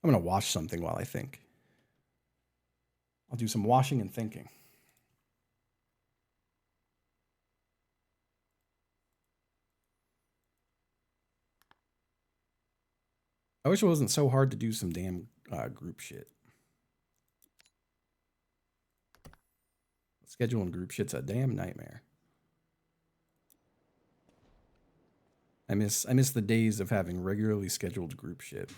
I'm going to wash something while I think. I'll do some washing and thinking. I wish it wasn't so hard to do some damn group shit. Scheduling group shit's a damn nightmare. I miss the days of having regularly scheduled group shit.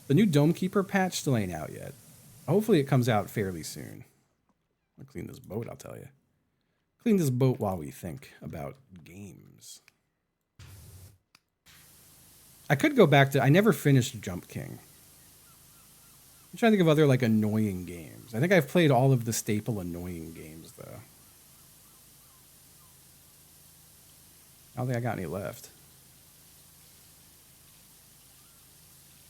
The new Dome Keeper patch still ain't out yet. Hopefully it comes out fairly soon. I'll clean this boat, I'll tell you. Clean this boat while we think about games. I could go back to... I never finished Jump King. I'm trying to think of other, like, annoying games. I think I've played all of the staple annoying games, though. I don't think I got any left.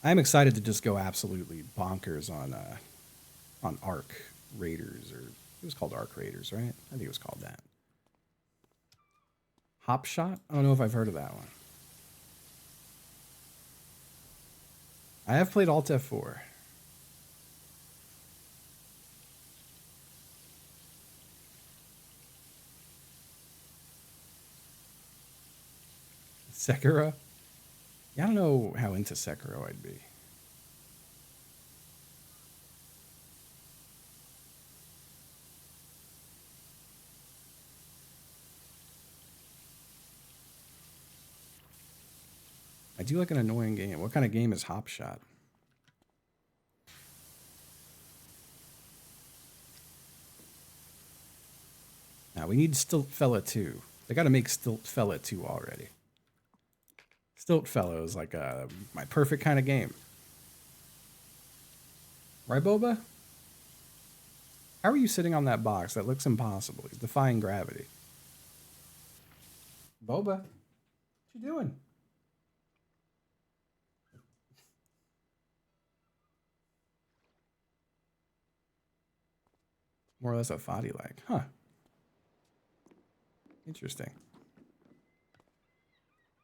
I'm excited to just go absolutely bonkers on Arc Raiders, or it was called Arc Raiders, right? I think it was called that. Hop Shot? I don't know if I've heard of that one. I have played Alt F4. Sekiro? Yeah, I don't know how into Sekiro I'd be. I do like an annoying game. What kind of game is Hop Shot? Now, we need Stilt Fella 2. They got to make Stilt Fella 2 already. Stilt Fella is like my perfect kind of game. Right, Boba? How are you sitting on that box? That looks impossible. He's defying gravity. Boba, what you doing? More or less a Fadi-like. Huh. Interesting.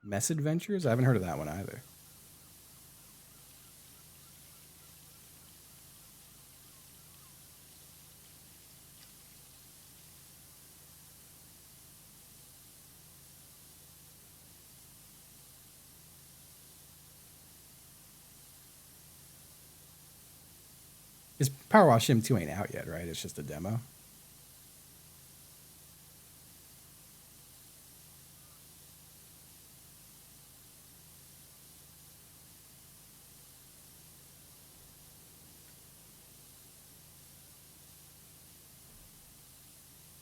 Mess Adventures? I haven't heard of that one either. Is PowerWash Sim 2 ain't out yet, right? It's just a demo.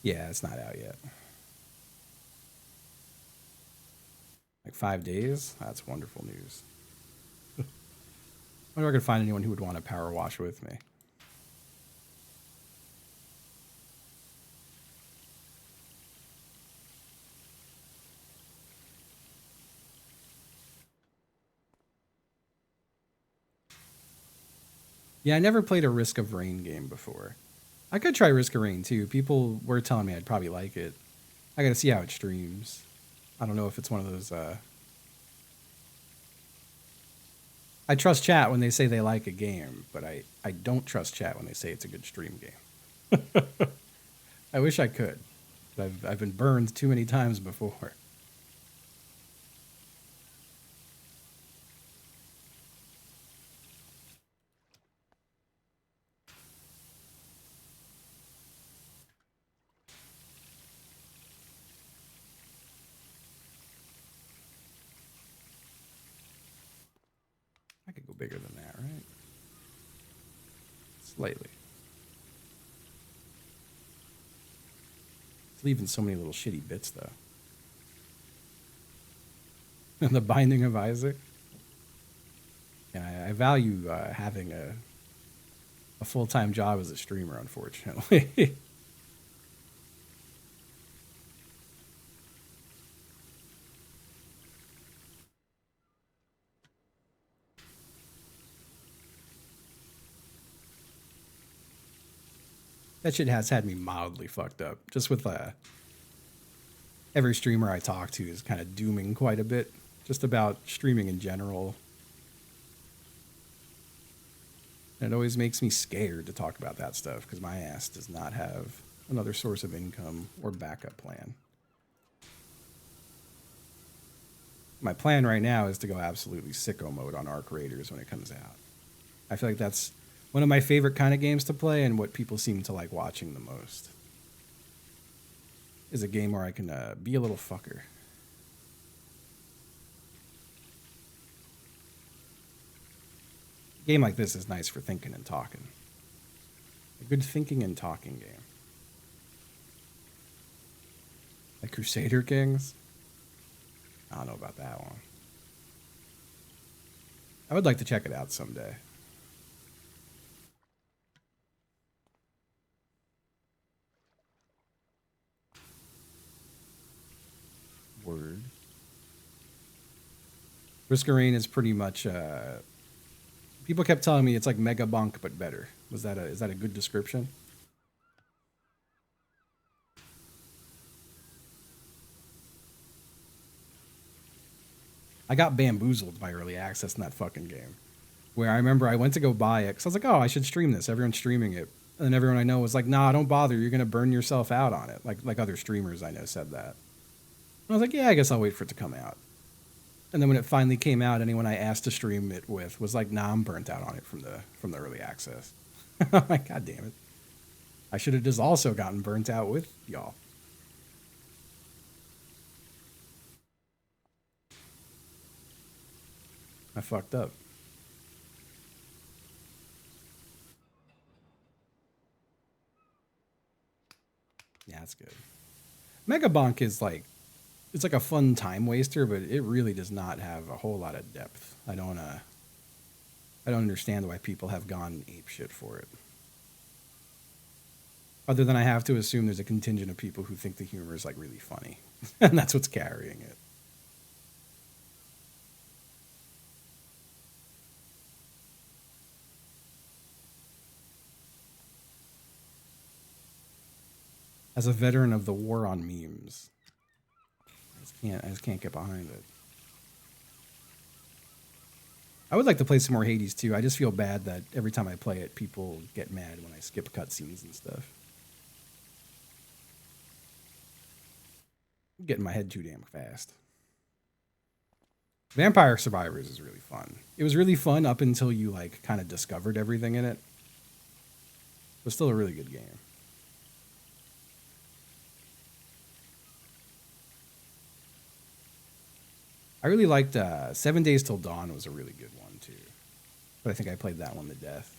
Yeah, it's not out yet. Like 5 days? That's wonderful news. I wonder if I could find anyone who would want to power wash with me. Yeah, I never played a Risk of Rain game before. I could try Risk of Rain too. People were telling me I'd probably like it. I gotta see how it streams. I don't know if it's one of those... I trust chat when they say they like a game, but I don't trust chat when they say it's a good stream game. I wish I could. But I've been burned too many times before. I could go bigger than that, right? Slightly. It's leaving so many little shitty bits, though. And the Binding of Isaac. Yeah, I value having a full-time job as a streamer, unfortunately. That shit has had me mildly fucked up. Just with every streamer I talk to is kind of dooming quite a bit. Just about streaming in general. And it always makes me scared to talk about that stuff because my ass does not have another source of income or backup plan. My plan right now is to go absolutely sicko mode on Arc Raiders when it comes out. I feel like that's one of my favorite kind of games to play and what people seem to like watching the most. Is a game where I can be a little fucker. A game like this is nice for thinking and talking. A good thinking and talking game. Like Crusader Kings? I don't know about that one. I would like to check it out someday. Word. Riskarine is pretty much. People kept telling me it's like Mega Bunk but better. Is that a good description? I got bamboozled by early access in that fucking game. Where I remember I went to go buy it because I was like, oh, I should stream this. Everyone's streaming it. And everyone I know was like, nah, don't bother. You're going to burn yourself out on it. Like other streamers I know said that. And I was like, yeah, I guess I'll wait for it to come out. And then when it finally came out, anyone I asked to stream it with was like, nah, I'm burnt out on it from the early access. I'm like, God damn it. I should have just also gotten burnt out with y'all. I fucked up. Yeah, that's good. Megabonk is like, it's like a fun time waster, but it really does not have a whole lot of depth. I don't understand why people have gone ape shit for it. Other than I have to assume there's a contingent of people who think the humor is like really funny, and that's what's carrying it. As a veteran of the war on memes, I just can't get behind it. I would like to play some more Hades too. I just feel bad that every time I play it, people get mad when I skip cutscenes and stuff. I'm getting my head too damn fast. Vampire Survivors is really fun. It was really fun up until you like kind of discovered everything in it. But still a really good game. I really liked 7 Days Till Dawn was a really good one too. But I think I played that one to death.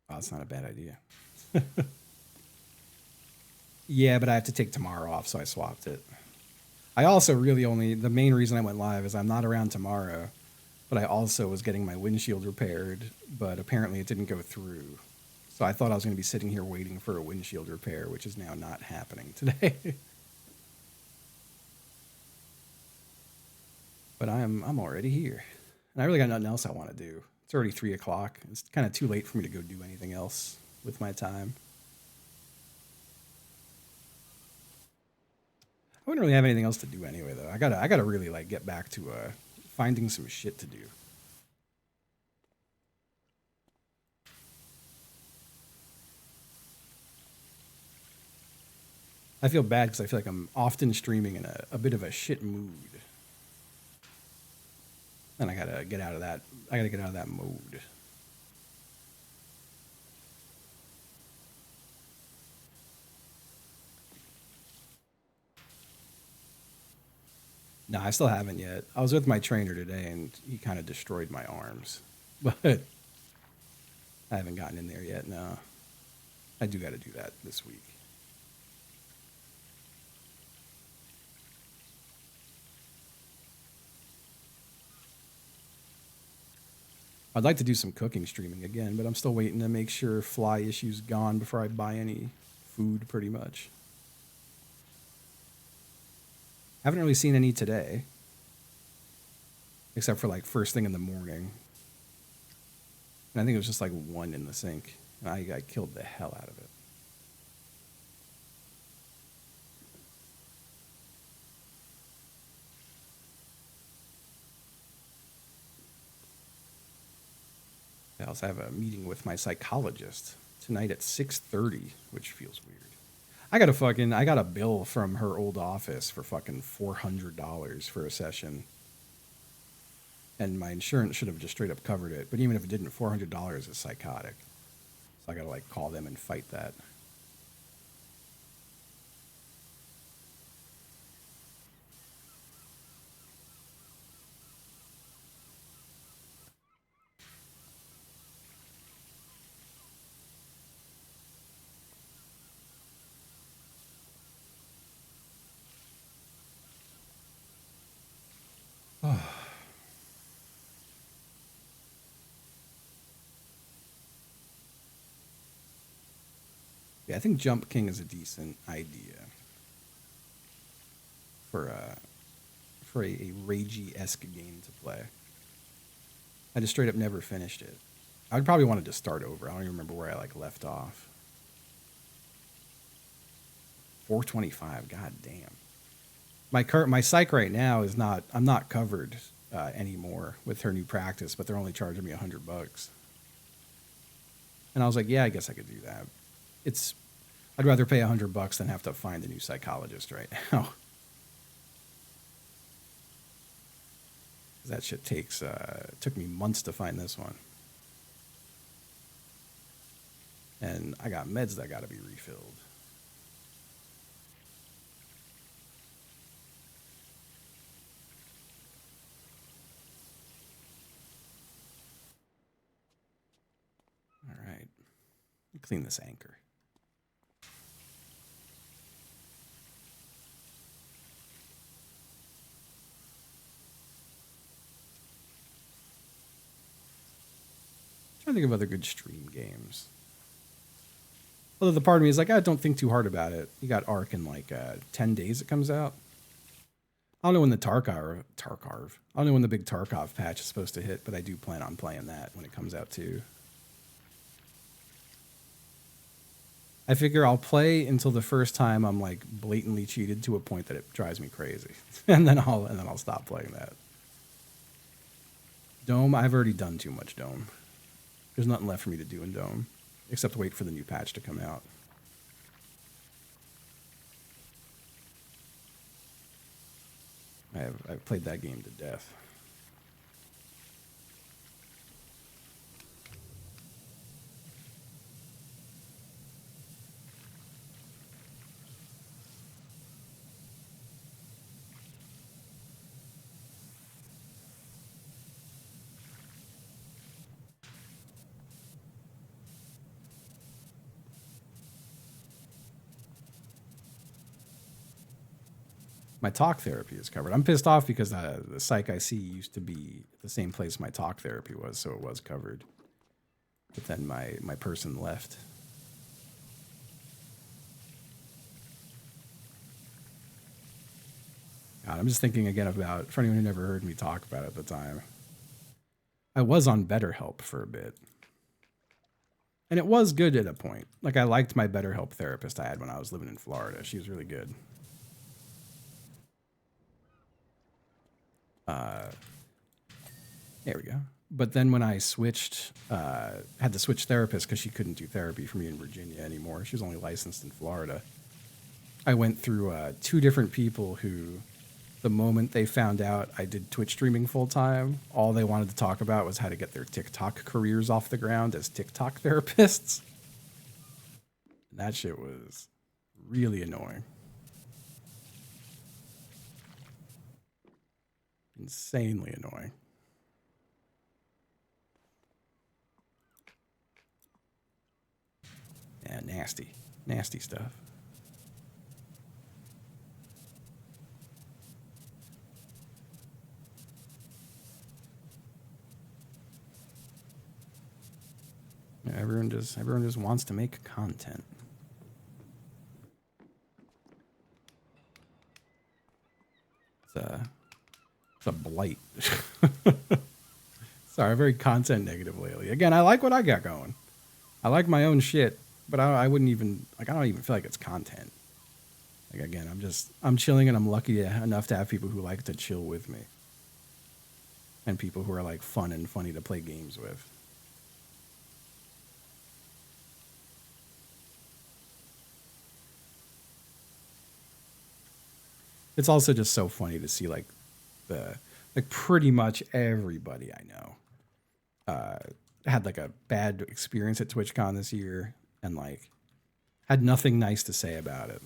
Oh, that's not a bad idea. Yeah, but I have to take tomorrow off, so I swapped it. I also really the main reason I went live is I'm not around tomorrow, but I also was getting my windshield repaired, but apparently it didn't go through. So I thought I was going to be sitting here waiting for a windshield repair, which is now not happening today. But I'm already here. And I really got nothing else I want to do. It's already 3 o'clock. It's kind of too late for me to go do anything else with my time. I wouldn't really have anything else to do anyway, though. I gotta really like get back to finding some shit to do. I feel bad because I feel like I'm often streaming in a bit of a shit mood, and I gotta get out of that. I gotta get out of that mode. No, I still haven't yet. I was with my trainer today, and he kind of destroyed my arms, but I haven't gotten in there yet. No, I do got to do that this week. I'd like to do some cooking streaming again, but I'm still waiting to make sure fly issues gone before I buy any food, pretty much. Haven't really seen any today. except for like first thing in the morning. And I think it was just like one in the sink. And I killed the hell out of it. I also have a meeting with my psychologist tonight at 6:30, which feels weird. I got a bill from her old office for fucking $400 for a session. And my insurance should have just straight up covered it. But even if it didn't, $400 is psychotic. So I gotta like call them and fight that. Yeah, I think Jump King is a decent idea for a ragey-esque game to play. I just straight up never finished it. I would probably wanted to start over. I don't even remember where I like left off. 425. God damn. My psych right now is not. I'm not covered anymore with her new practice, but they're only charging me $100. And I was like, yeah, I guess I could do that. I'd rather pay $100 than have to find a new psychologist right now. That shit took me months to find this one. And I got meds that got to be refilled. All right. Clean this anchor. I'm trying to think of other good stream games. Although the part of me is like, I don't think too hard about it. You got Ark in like 10 days it comes out. I don't know when the I don't know when the big Tarkov patch is supposed to hit, but I do plan on playing that when it comes out too. I figure I'll play until the first time I'm like blatantly cheated to a point that it drives me crazy, and then I'll stop playing that. Dome, I've already done too much Dome. There's nothing left for me to do in Dome, except wait for the new patch to come out. I've played that game to death. My talk therapy is covered. I'm pissed off because the psych I see used to be the same place my talk therapy was, so it was covered. But then my person left. God, I'm just thinking again about, for anyone who never heard me talk about it at the time, I was on BetterHelp for a bit. And it was good at a point. Like, I liked my BetterHelp therapist I had when I was living in Florida. She was really good. There we go. But then when I switched, had to switch therapists because she couldn't do therapy for me in Virginia anymore. She was only licensed in Florida. I went through 2 different people who, the moment they found out I did Twitch streaming full time, all they wanted to talk about was how to get their TikTok careers off the ground as TikTok therapists. And that shit was really annoying. Insanely annoying. Yeah, nasty. Nasty stuff. Yeah, everyone just wants to make content. It's a blight. Sorry, I'm very content negative lately. Again, I like what I got going. I like my own shit, but I wouldn't even, like, I don't even feel like it's content. Like, again, I'm chilling and I'm lucky enough to have people who like to chill with me. And people who are, like, fun and funny to play games with. It's also just so funny to see, like, pretty much everybody I know had like a bad experience at TwitchCon this year and like had nothing nice to say about it.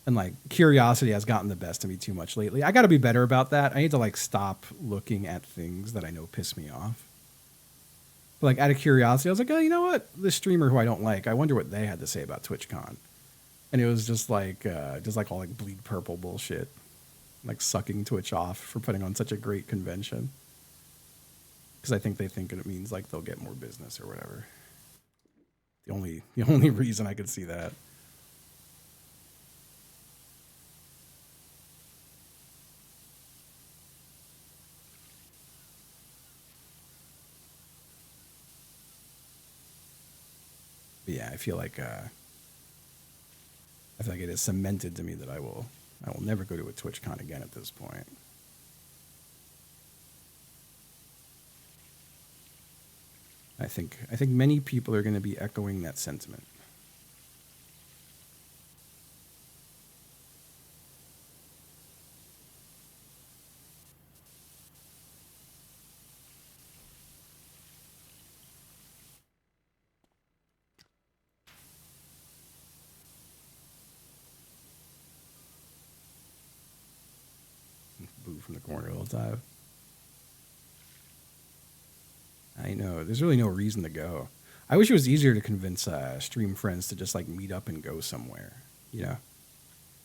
And like curiosity has gotten the best of me too much lately. I got to be better about that. I need to like stop looking at things that I know piss me off. But like out of curiosity, I was like, oh, you know what? This streamer who I don't like, I wonder what they had to say about TwitchCon. And it was just like all like bleed purple bullshit, like sucking Twitch off for putting on such a great convention. Because I think they think it means like they'll get more business or whatever. The only reason I could see that. But yeah, I feel like it is cemented to me that I will never go to a TwitchCon again at this point. I think many people are going to be echoing that sentiment. Boo from the corner all the time. I know. There's really no reason to go. I wish it was easier to convince stream friends to just like meet up and go somewhere. You know,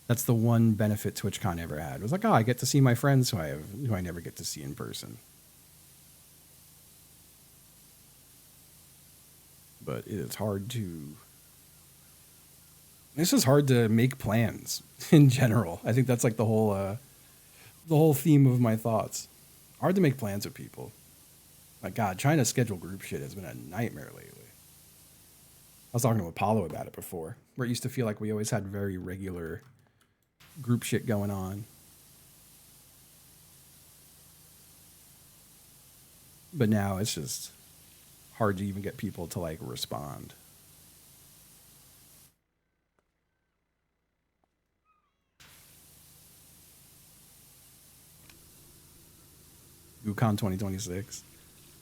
that's the one benefit TwitchCon ever had. It was like, oh, I get to see my friends who I never get to see in person. But it's hard to. This is hard to make plans in general. I think that's like the whole theme of my thoughts. Hard to make plans with people. My God, trying to schedule group shit has been a nightmare lately. I was talking to Apollo about it before, where it used to feel like we always had very regular group shit going on. But now it's just hard to even get people to like respond. GooCon 2026.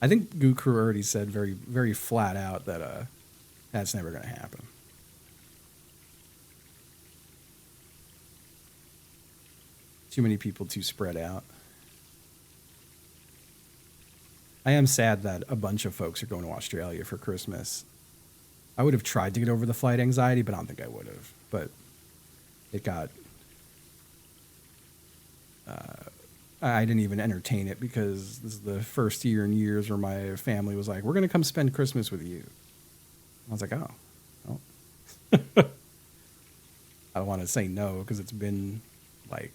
I think Goo Crew already said very, very flat out that that's never going to happen. Too many people too spread out. I am sad that a bunch of folks are going to Australia for Christmas. I would have tried to get over the flight anxiety, but I don't think I would have. But it got... I didn't even entertain it because this is the first year in years where my family was like, we're going to come spend Christmas with you. I was like, oh. Well. I don't want to say no because it's been like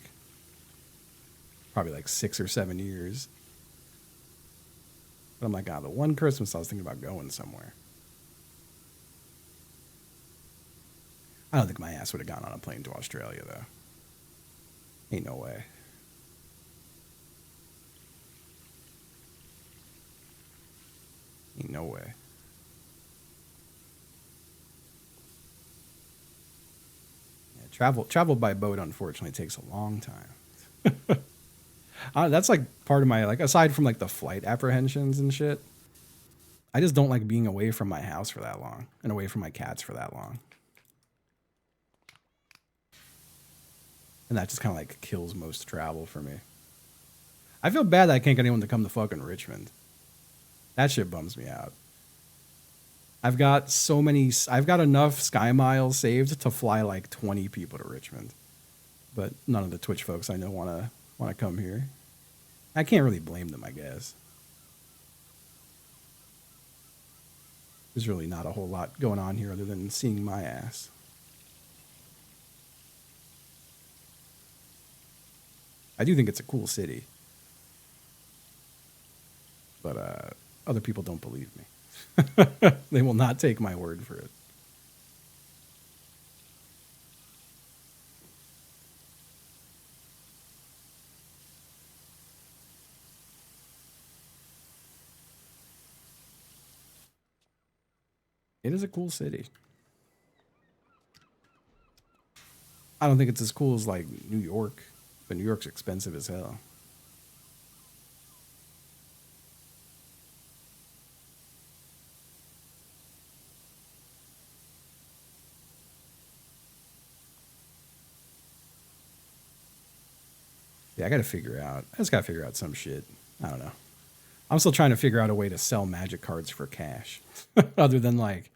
probably like 6 or 7 years. But I'm like, God, the one Christmas I was thinking about going somewhere. I don't think my ass would have gone on a plane to Australia, though. Ain't no way. Ain't no way. Yeah, travel by boat, unfortunately, takes a long time. That's like part of my, like, aside from like the flight apprehensions and shit, I just don't like being away from my house for that long and away from my cats for that long. And that just kind of like kills most travel for me. I feel bad that I can't get anyone to come to fucking Richmond. That shit bums me out. I've got enough Sky Miles saved to fly like 20 people to Richmond. But none of the Twitch folks I know want to come here. I can't really blame them, I guess. There's really not a whole lot going on here other than seeing my ass. I do think it's a cool city, but other people don't believe me. They will not take my word for it. It is a cool city. I don't think it's as cool as like New York, but New York's expensive as hell. Yeah, I got to figure out. I just got to figure out some shit. I don't know. I'm still trying to figure out a way to sell magic cards for cash other than like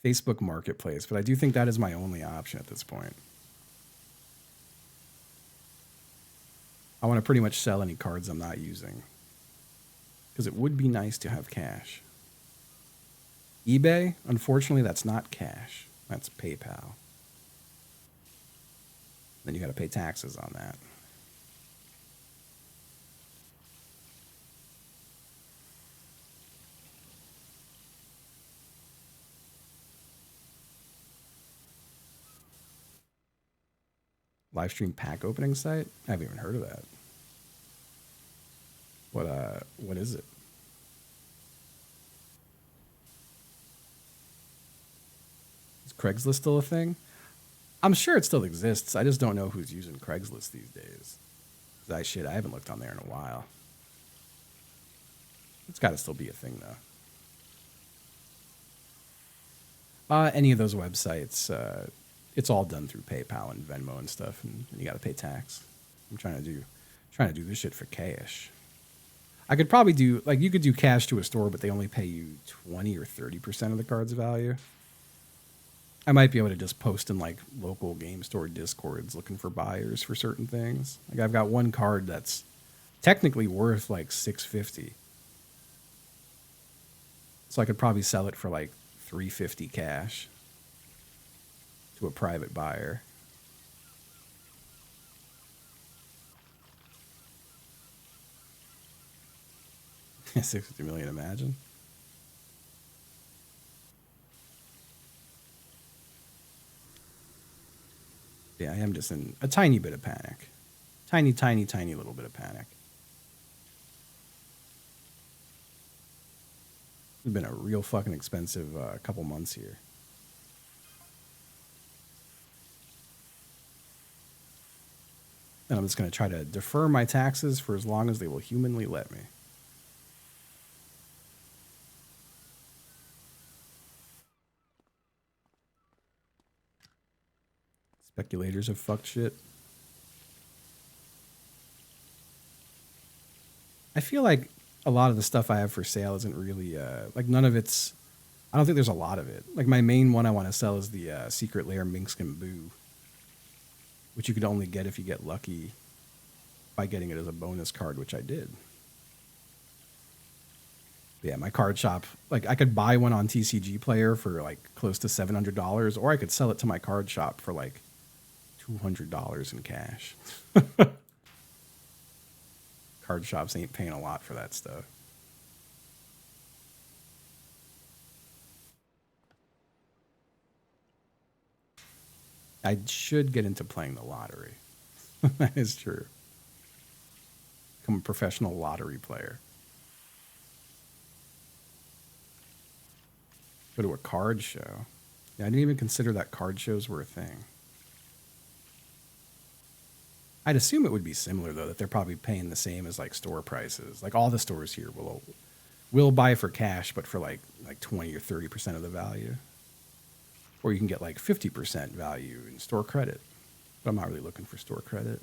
Facebook Marketplace, but I do think that is my only option at this point. I want to pretty much sell any cards I'm not using because it would be nice to have cash. eBay, unfortunately, that's not cash. That's PayPal. Then you got to pay taxes on that. Live stream pack opening site? I haven't even heard of that. What is it? Is Craigslist still a thing? I'm sure it still exists. I just don't know who's using Craigslist these days. I haven't looked on there in a while. It's got to still be a thing though. Any of those websites, it's all done through PayPal and Venmo and stuff, and you got to pay tax. I'm trying to do this shit for cash. I could probably do like you could do cash to a store, but they only pay you 20 or 30% of the card's value. I might be able to just post in like local game store discords looking for buyers for certain things. Like I've got one card that's technically worth like $650. So I could probably sell it for like $350 cash to a private buyer. 60 million, imagine. Yeah, I am just in a tiny bit of panic. Tiny, tiny, tiny little bit of panic. It's been a real fucking expensive couple months here. And I'm just going to try to defer my taxes for as long as they will humanly let me. Speculators have fucked shit. I feel like a lot of the stuff I have for sale isn't really like none of it's. I don't think there's a lot of it. Like my main one I want to sell is the Secret Lair Minkskin Boo, which you could only get if you get lucky by getting it as a bonus card, which I did. But yeah, my card shop, like I could buy one on TCG Player for like close to $700, or I could sell it to my card shop for like $200 in cash. Card shops ain't paying a lot for that stuff. I should get into playing the lottery. That is true. Become a professional lottery player. Go to a card show. Yeah, I didn't even consider that card shows were a thing. I'd assume it would be similar though, that they're probably paying the same as like store prices. Like all the stores here will buy for cash, but for like 20 or 30% of the value. Or you can get like 50% value in store credit. But I'm not really looking for store credit.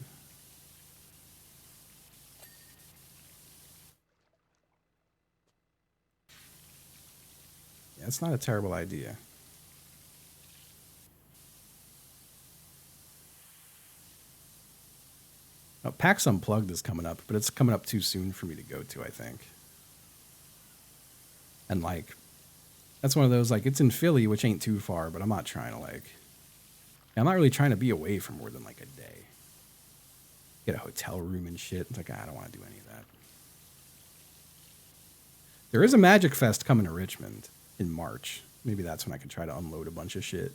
Yeah, it's not a terrible idea. Now, PAX Unplugged is coming up, but it's coming up too soon for me to go to, I think. And like, that's one of those, like, it's in Philly, which ain't too far, but I'm not trying to, like, I'm not really trying to be away for more than like a day. Get a hotel room and shit. It's like, I don't want to do any of that. There is a Magic Fest coming to Richmond in March. Maybe that's when I can try to unload a bunch of shit.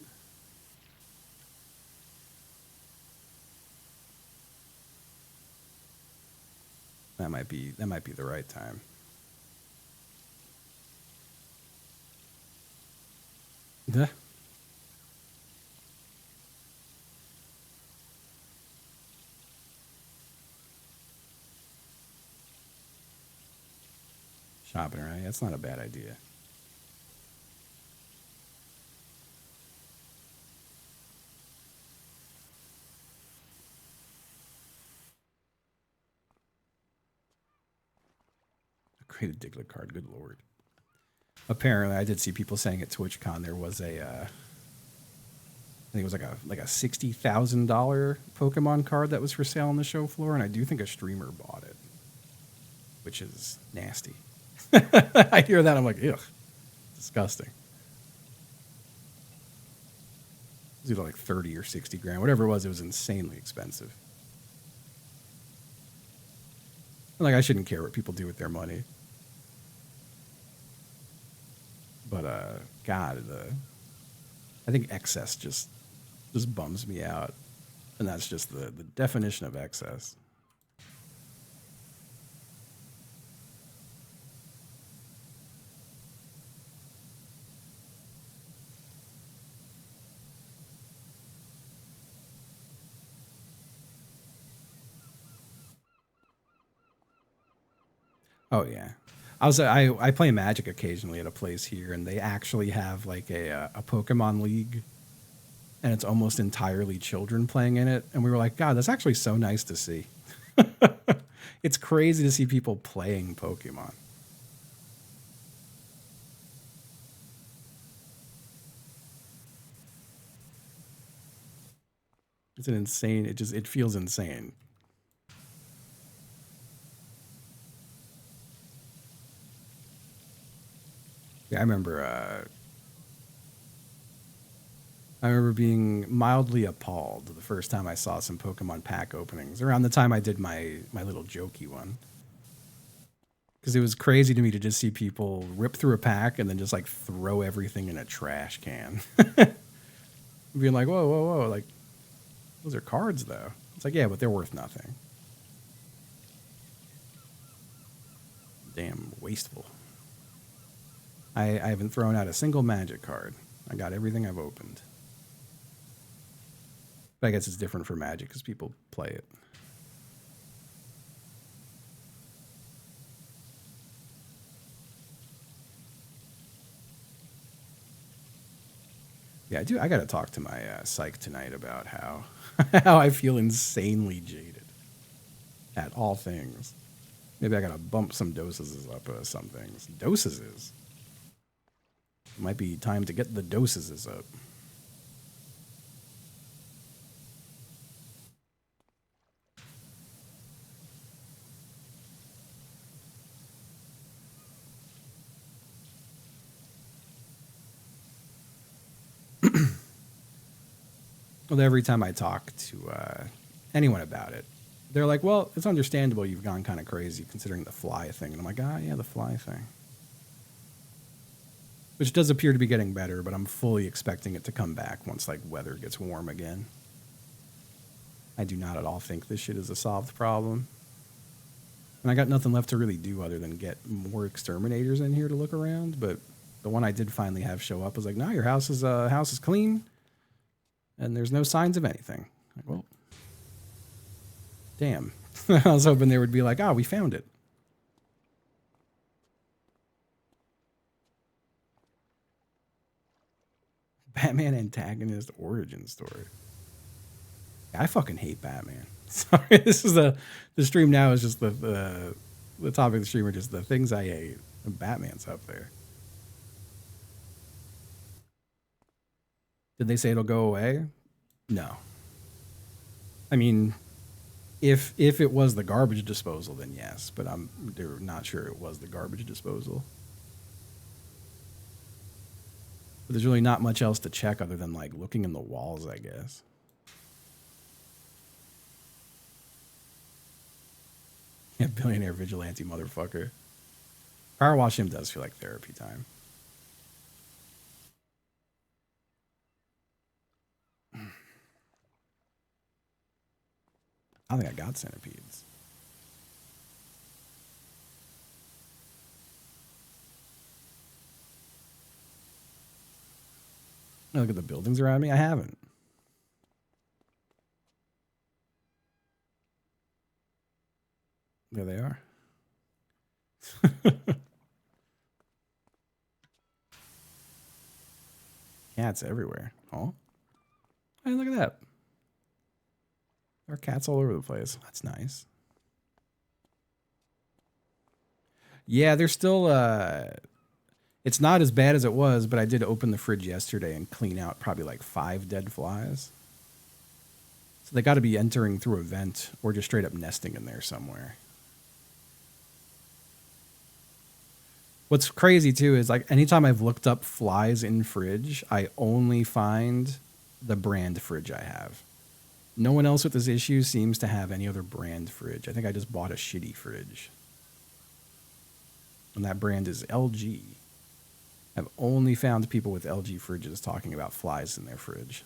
That might be the right time. Yeah. Shopping, right? That's not a bad idea. A created Diglett card, good lord. Apparently, I did see people saying at TwitchCon there was a, I think it was like a $60,000 Pokemon card that was for sale on the show floor, and I do think a streamer bought it, which is nasty. I hear that, I'm like, ugh, disgusting. It was either like 30 or 60 grand, whatever it was insanely expensive. Like, I shouldn't care what people do with their money. But, God, I think excess just bums me out. And that's just the definition of excess. Oh, yeah. I play Magic occasionally at a place here, and they actually have like a Pokemon League, and it's almost entirely children playing in it. And we were like, God, that's actually so nice to see. It's crazy to see people playing Pokemon. It's an insane. It feels insane. Yeah, I remember being mildly appalled the first time I saw some Pokemon pack openings, around the time I did my little jokey one. Because it was crazy to me to just see people rip through a pack and then just like throw everything in a trash can. Being like, whoa, whoa, whoa. Like, those are cards, though. It's like, yeah, but they're worth nothing. Damn wasteful. I haven't thrown out a single Magic card. I got everything I've opened. But I guess it's different for Magic because people play it. Yeah, I got to talk to my psych tonight about how how I feel insanely jaded at all things. Maybe I got to bump some doses up some things. Doses. It might be time to get the doses up. Well, every time I talk to anyone about it, they're like, well, it's understandable you've gone kind of crazy considering the fly thing. And I'm like, yeah, the fly thing. Which does appear to be getting better, but I'm fully expecting it to come back once, like, weather gets warm again. I do not at all think this shit is a solved problem. And I got nothing left to really do other than get more exterminators in here to look around, but the one I did finally have show up was like, no, your house is clean, and there's no signs of anything. Like, well, damn. I was hoping they would be like, we found it. Batman antagonist origin story. I fucking hate Batman. Sorry, this is the stream now is just the topic of the stream are just the things I hate. And Batman's up there. Did they say it'll go away? No. I mean, if it was the garbage disposal, then yes, but they're not sure it was the garbage disposal. But there's really not much else to check other than like looking in the walls, I guess. Yeah, billionaire vigilante motherfucker. PowerWash Sim does feel like therapy time. I don't think I got centipedes. Look at the buildings around me. I haven't. There they are. Cats everywhere. Oh, hey, look at that. There are cats all over the place. That's nice. Yeah, they're still. It's not as bad as it was, but I did open the fridge yesterday and clean out probably like 5 dead flies. So they got to be entering through a vent or just straight up nesting in there somewhere. What's crazy too is like anytime I've looked up flies in fridge, I only find the brand fridge I have. No one else with this issue seems to have any other brand fridge. I think I just bought a shitty fridge. And that brand is LG. I've only found people with LG fridges talking about flies in their fridge.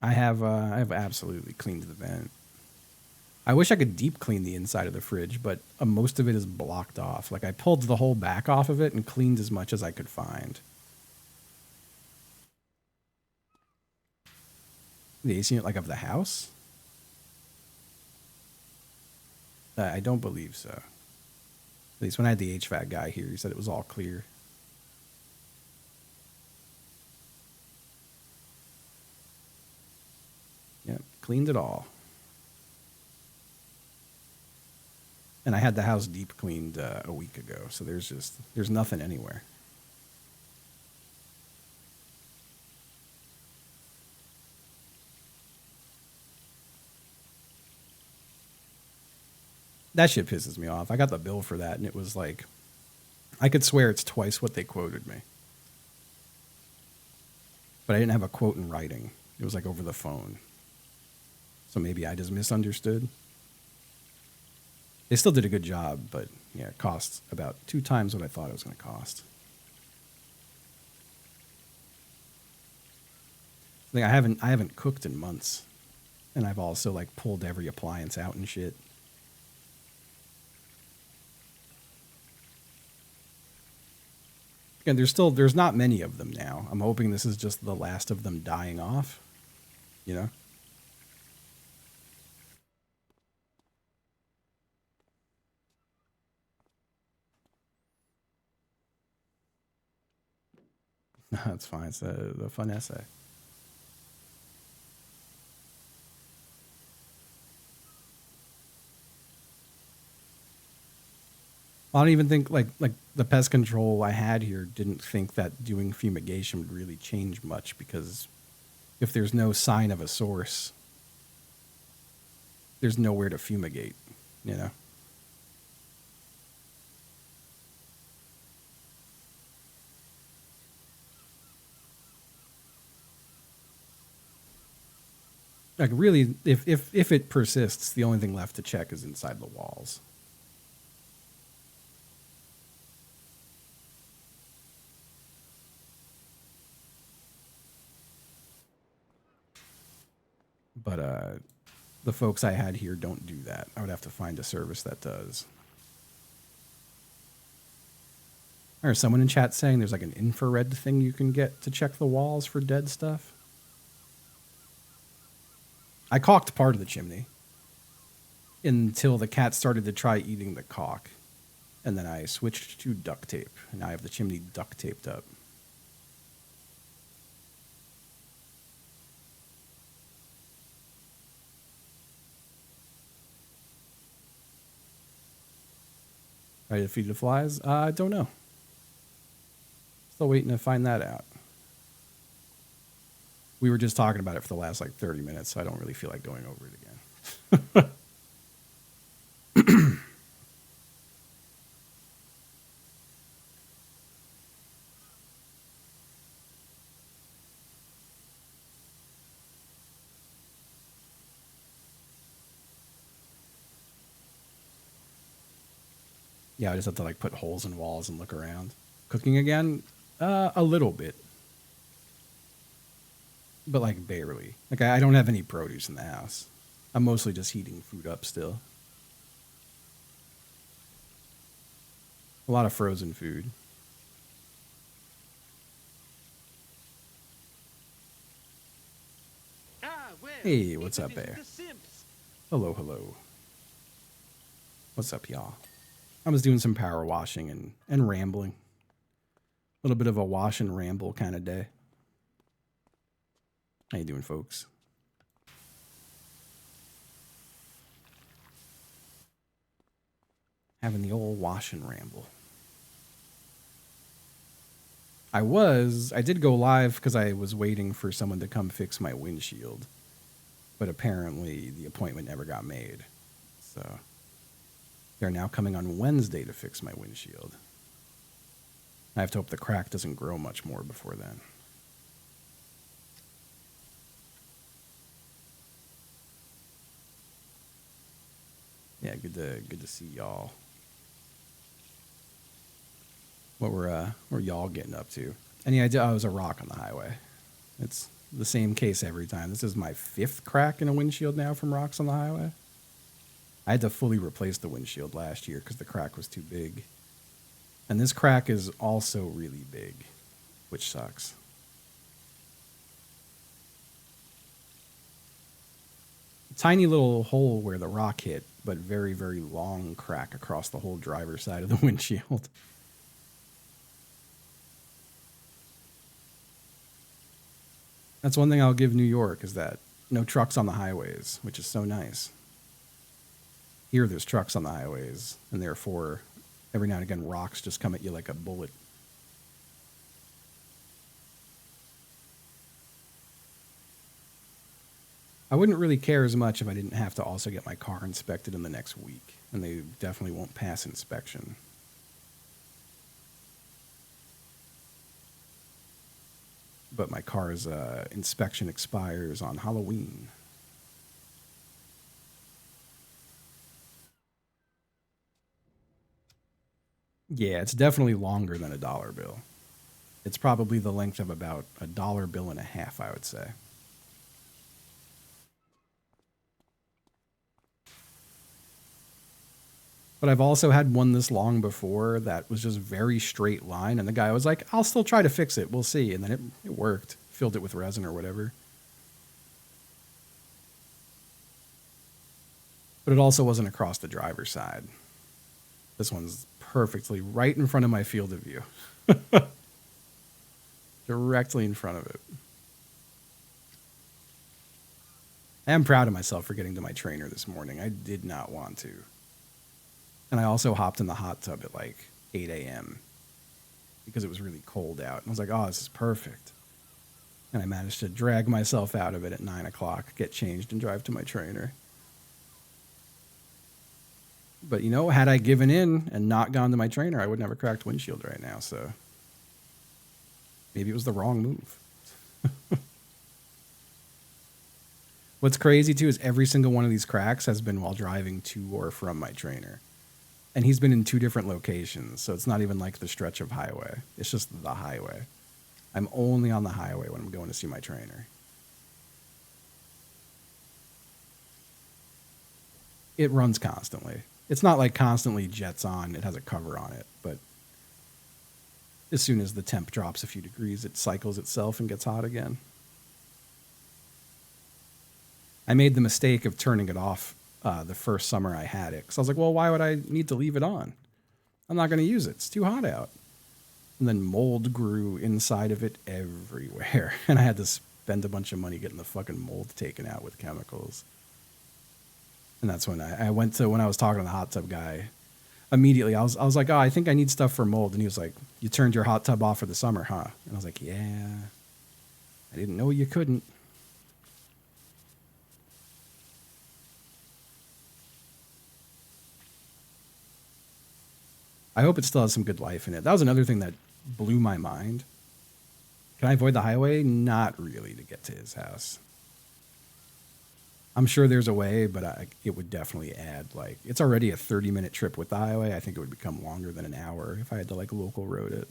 I have absolutely cleaned the vent. I wish I could deep clean the inside of the fridge, but most of it is blocked off. Like I pulled the whole back off of it and cleaned as much as I could find. The AC unit, like of the house? I don't believe so. At least when I had the HVAC guy here, he said it was all clear. Yep, cleaned it all. And I had the house deep cleaned a week ago, so there's nothing anywhere. That shit pisses me off. I got the bill for that, and it was like, I could swear it's twice what they quoted me. But I didn't have a quote in writing. It was like over the phone. So maybe I just misunderstood. They still did a good job, but yeah, it costs about 2 times what I thought it was going to cost. Like I haven't cooked in months, and I've also like pulled every appliance out and shit. And there's not many of them now. I'm hoping this is just the last of them dying off, you know? That's fine. It's a fun essay. I don't even think like the pest control I had here didn't think that doing fumigation would really change much because if there's no sign of a source, there's nowhere to fumigate, you know? Like really, if it persists, the only thing left to check is inside the walls. But the folks I had here don't do that. I would have to find a service that does. Or someone in chat saying there's like an infrared thing you can get to check the walls for dead stuff. I caulked part of the chimney until the cat started to try eating the caulk. And then I switched to duct tape. And now I have the chimney duct taped up. Ready to feed the flies? I don't know. Still waiting to find that out. We were just talking about it for the last like 30 minutes, so I don't really feel like going over it again. Yeah, I just have to like put holes in walls and look around. Cooking again? A little bit. But like barely. Like I don't have any produce in the house. I'm mostly just heating food up still. A lot of frozen food. Hey, what's up, Bear? Hello, hello. What's up, y'all? I was doing some power washing and rambling. A little bit of a wash and ramble kind of day. How you doing, folks? Having the old wash and ramble. I did go live because I was waiting for someone to come fix my windshield. But apparently the appointment never got made. So they're now coming on Wednesday to fix my windshield. I have to hope the crack doesn't grow much more before then. Yeah, good to see y'all. What were y'all getting up to? Any idea? Oh, it was a rock on the highway. It's the same case every time. This is my 5th crack in a windshield now from rocks on the highway. I had to fully replace the windshield last year because the crack was too big. And this crack is also really big, which sucks. Tiny little hole where the rock hit, but very, very long crack across the whole driver's side of the windshield. That's one thing I'll give New York is that no trucks on the highways, which is so nice. Here there's trucks on the highways, and therefore every now and again rocks just come at you like a bullet. I wouldn't really care as much if I didn't have to also get my car inspected in the next week, and they definitely won't pass inspection. But my car's inspection expires on Halloween. Yeah, it's definitely longer than a dollar bill. It's probably the length of about a dollar bill and a half, I would say. But I've also had one this long before that was just very straight line, and the guy was like, I'll still try to fix it. We'll see. And then it worked. Filled it with resin or whatever. But it also wasn't across the driver's side. This one's perfectly right in front of my field of view. Directly in front of it. I am proud of myself for getting to my trainer this morning. I did not want to. And I also hopped in the hot tub at like 8 a.m. because it was really cold out. And I was like, oh, this is perfect. And I managed to drag myself out of it at 9 o'clock, get changed, and drive to my trainer. But, you know, had I given in and not gone to my trainer, I would never cracked windshield right now. So maybe it was the wrong move. What's crazy, too, is every single one of these cracks has been while driving to or from my trainer. And he's been in 2 different locations, so it's not even like the stretch of highway. It's just the highway. I'm only on the highway when I'm going to see my trainer. It runs constantly. It's not like constantly jets on. It has a cover on it, but as soon as the temp drops a few degrees, it cycles itself and gets hot again. I made the mistake of turning it off the first summer I had it. Because I was like, well, why would I need to leave it on? I'm not going to use it. It's too hot out. And then mold grew inside of it everywhere. And I had to spend a bunch of money getting the fucking mold taken out with chemicals. And that's when I went to, when I was talking to the hot tub guy, immediately I was like, oh, I think I need stuff for mold. And he was like, you turned your hot tub off for the summer, huh? And I was like, yeah, I didn't know you couldn't. I hope it still has some good life in it. That was another thing that blew my mind. Can I avoid the highway? Not really to get to his house. I'm sure there's a way, but it would definitely add, like, it's already a 30-minute trip with the highway. I think it would become longer than an hour if I had to, like, local road it.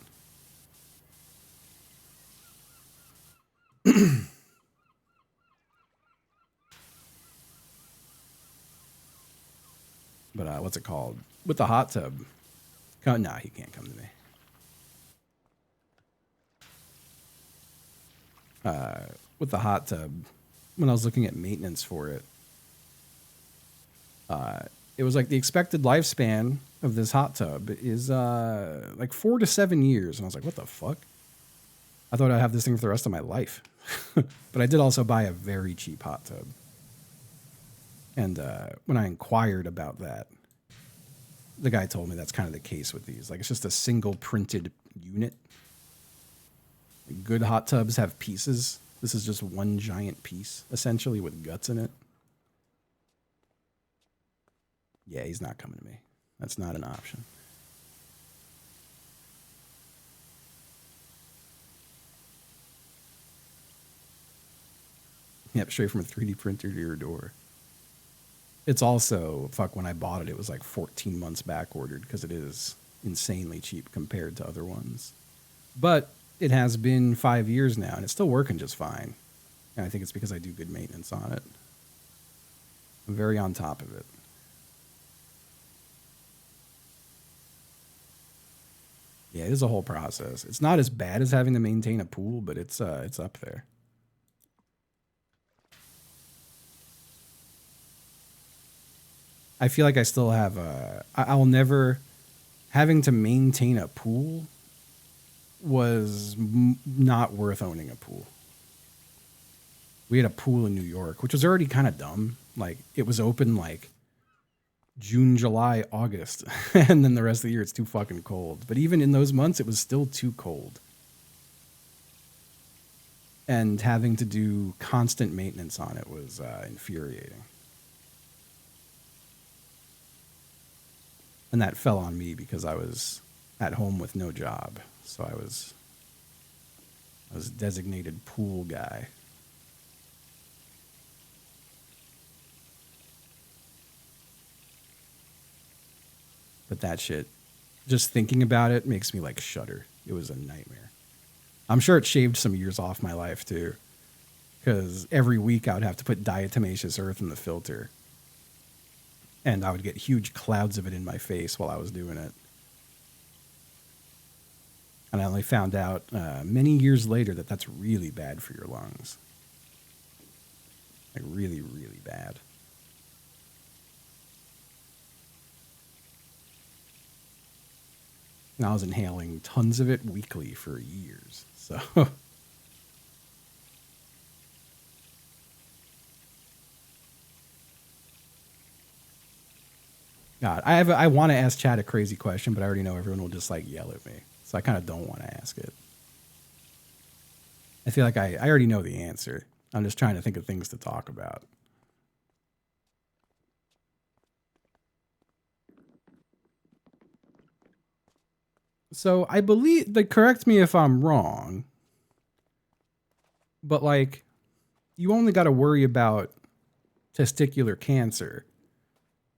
But what's it called? With the hot tub. Nah, he can't come to me. With the hot tub, when I was looking at maintenance for it, it was like the expected lifespan of this hot tub is like 4 to 7 years. And I was like, what the fuck? I thought I'd have this thing for the rest of my life. But I did also buy a very cheap hot tub. And when I inquired about that, the guy told me that's kind of the case with these. Like, it's just a single printed unit. Good hot tubs have pieces. This is just one giant piece, essentially, with guts in it. Yeah, he's not coming to me. That's not an option. Yep, straight from a 3D printer to your door. It's also, fuck, when I bought it, it was like 14 months back ordered because it is insanely cheap compared to other ones. But it has been 5 years now, and it's still working just fine. And I think it's because I do good maintenance on it. I'm very on top of it. Yeah, it is a whole process. It's not as bad as having to maintain a pool, but it's up there. I feel like I still have I'll never, having to maintain a pool was not worth owning a pool. We had a pool in New York, which was already kind of dumb. Like, it was open like June, July, August, and then the rest of the year it's too fucking cold. But even in those months, it was still too cold. And having to do constant maintenance on it was infuriating. And that fell on me because I was at home with no job. So I was designated pool guy. But that shit, just thinking about it makes me like shudder. It was a nightmare. I'm sure it shaved some years off my life too. Because every week I would have to put diatomaceous earth in the filter. And I would get huge clouds of it in my face while I was doing it. And I only found out many years later that that's really bad for your lungs. Like, really, really bad. And I was inhaling tons of it weekly for years. So... God, I want to ask Chad a crazy question, but I already know everyone will just like yell at me. So I kind of don't want to ask it. I feel like I already know the answer. I'm just trying to think of things to talk about. So I believe, like, correct me if I'm wrong, but like, you only got to worry about testicular cancer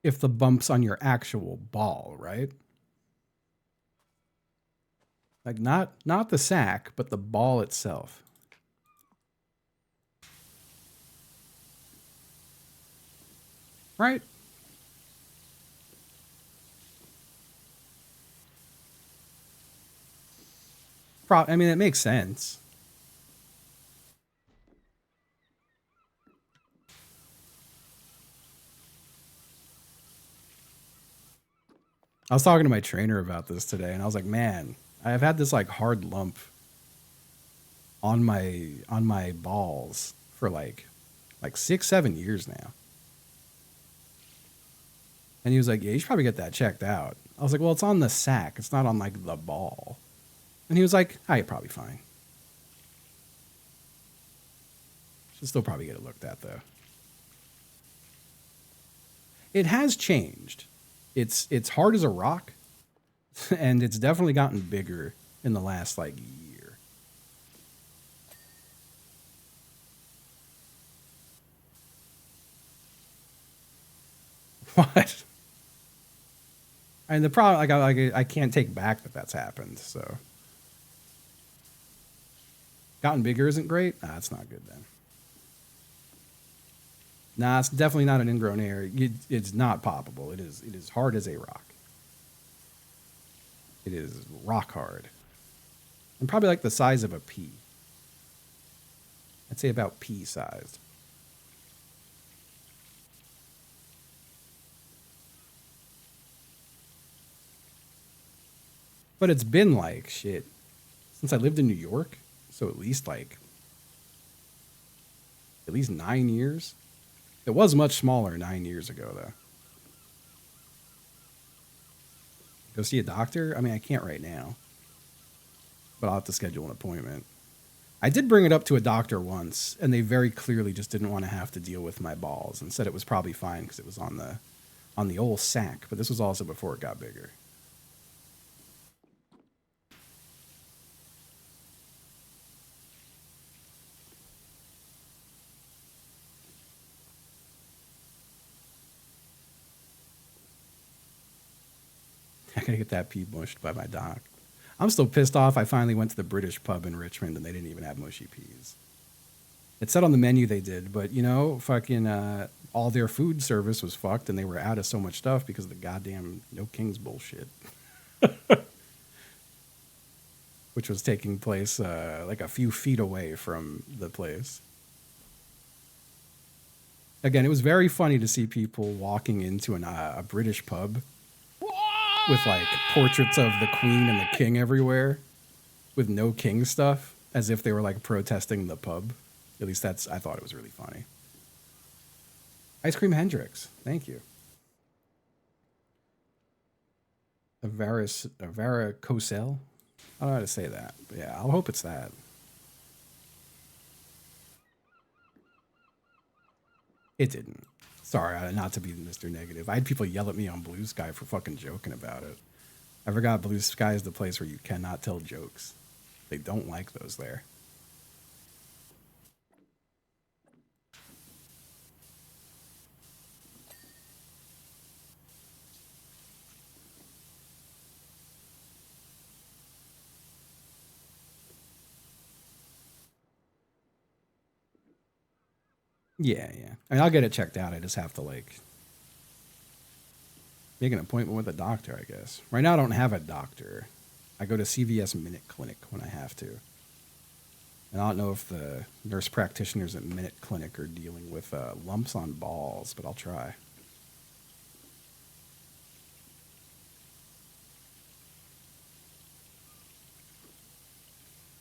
if the bump's on your actual ball, right? Like, not the sac, but the ball itself. Right? I mean, it makes sense. I was talking to my trainer about this today, and I was like, man, I've had this like hard lump on my balls for like 6-7 years now. And he was like, yeah, you should probably get that checked out. I was like, well, it's on the sac. It's not on like the ball. And he was like, oh, you're probably fine. Should still probably get it looked at though. It has changed. It's hard as a rock, and it's definitely gotten bigger in the last like year. What? And the problem, I can't take back that that's happened. So, gotten bigger isn't great. Nah, that's not good then. Nah, it's definitely not an ingrown hair. It's not poppable. It is. It is hard as a rock. It is rock hard. And probably like the size of a pea. I'd say about pea sized. But it's been like shit since I lived in New York. So at least 9 years. It was much smaller 9 years ago though. Go see a doctor? I mean, I can't right now, but I'll have to schedule an appointment. I did bring it up to a doctor once, and they very clearly just didn't want to have to deal with my balls and said it was probably fine because it was on the old sack. But this was also before it got bigger. I gotta get that pee mushed by my doc. I'm still pissed off. I finally went to the British pub in Richmond, and they didn't even have mushy peas. It said on the menu they did, but you know, fucking all their food service was fucked, and they were out of so much stuff because of the goddamn No Kings bullshit, which was taking place like a few feet away from the place. Again, it was very funny to see people walking into a British pub with like portraits of the Queen and the King everywhere, with no King stuff, as if they were like protesting the pub. At least I thought it was really funny. Ice Cream Hendrix, thank you. A varicocele? I don't know how to say that, but yeah, I'll hope it's that. It didn't. Sorry, not to be Mr. Negative. I had people yell at me on Blue Sky for fucking joking about it. I forgot Blue Sky is the place where you cannot tell jokes. They don't like those there. Yeah, yeah. I mean, I'll get it checked out. I just have to like make an appointment with a doctor, I guess. Right now, I don't have a doctor. I go to CVS Minute Clinic when I have to. And I don't know if the nurse practitioners at Minute Clinic are dealing with lumps on balls, but I'll try.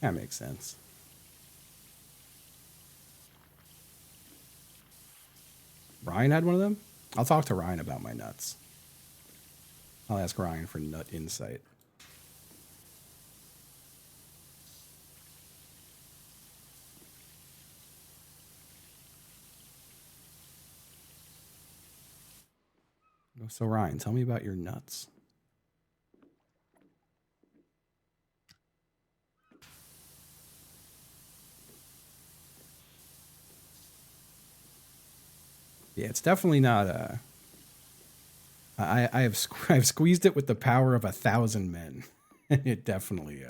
That makes sense. Ryan had one of them? I'll talk to Ryan about my nuts. I'll ask Ryan for nut insight. So, Ryan, tell me about your nuts. Yeah, it's definitely not. I have I've squeezed it with the power of 1,000 men, and it definitely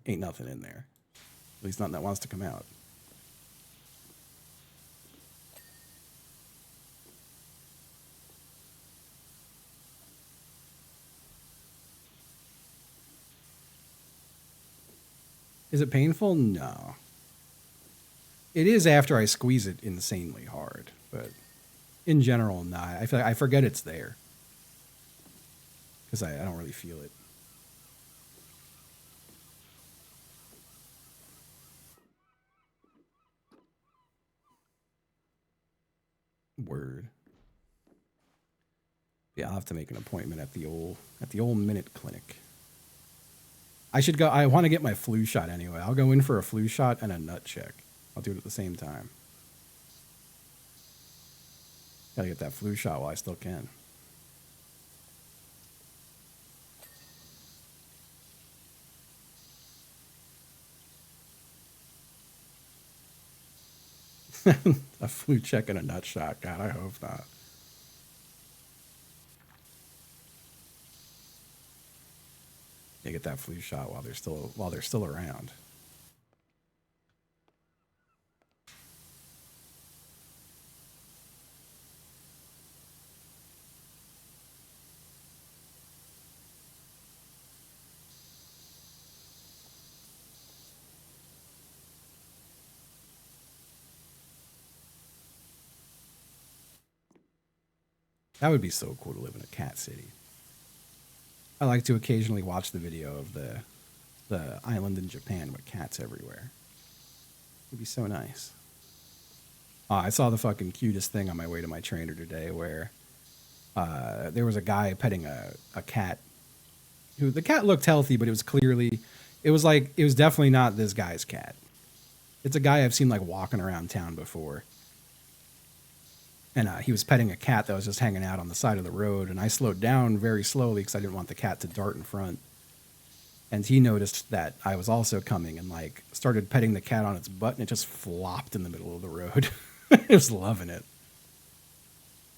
ain't nothing in there. At least nothing that wants to come out. Is it painful? No. It is after I squeeze it insanely hard, but in general, nah. I feel like I forget it's there because I don't really feel it. Word. Yeah, I'll have to make an appointment at the old Minute Clinic. I should go. I want to get my flu shot anyway. I'll go in for a flu shot and a nut check. I'll do it at the same time. Gotta get that flu shot while I still can. A flu check and a nut shot. God, I hope not. You get that flu shot while they're still around. That would be so cool to live in a cat city. I like to occasionally watch the video of the island in Japan with cats everywhere. It'd be so nice. I saw the fucking cutest thing on my way to my trainer today where there was a guy petting a cat. The cat looked healthy, but it was clearly, it was definitely not this guy's cat. It's a guy I've seen like walking around town before. And he was petting a cat that was just hanging out on the side of the road. And I slowed down very slowly because I didn't want the cat to dart in front. And he noticed that I was also coming and like started petting the cat on its butt, and it just flopped in the middle of the road. It was loving it.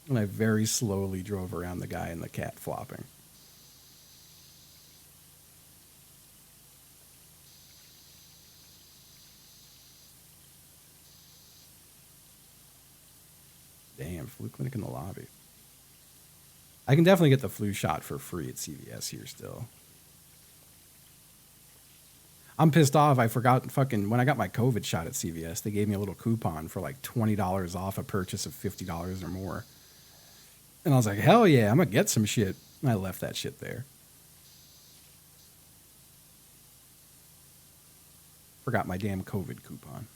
And I very slowly drove around the guy and the cat flopping. Damn, flu clinic in the lobby. I can definitely get the flu shot for free at CVS here still. I'm pissed off. I forgot fucking when I got my COVID shot at CVS, they gave me a little coupon for like $20 off a purchase of $50 or more. And I was like, hell yeah, I'm going to get some shit. And I left that shit there. Forgot my damn COVID coupon.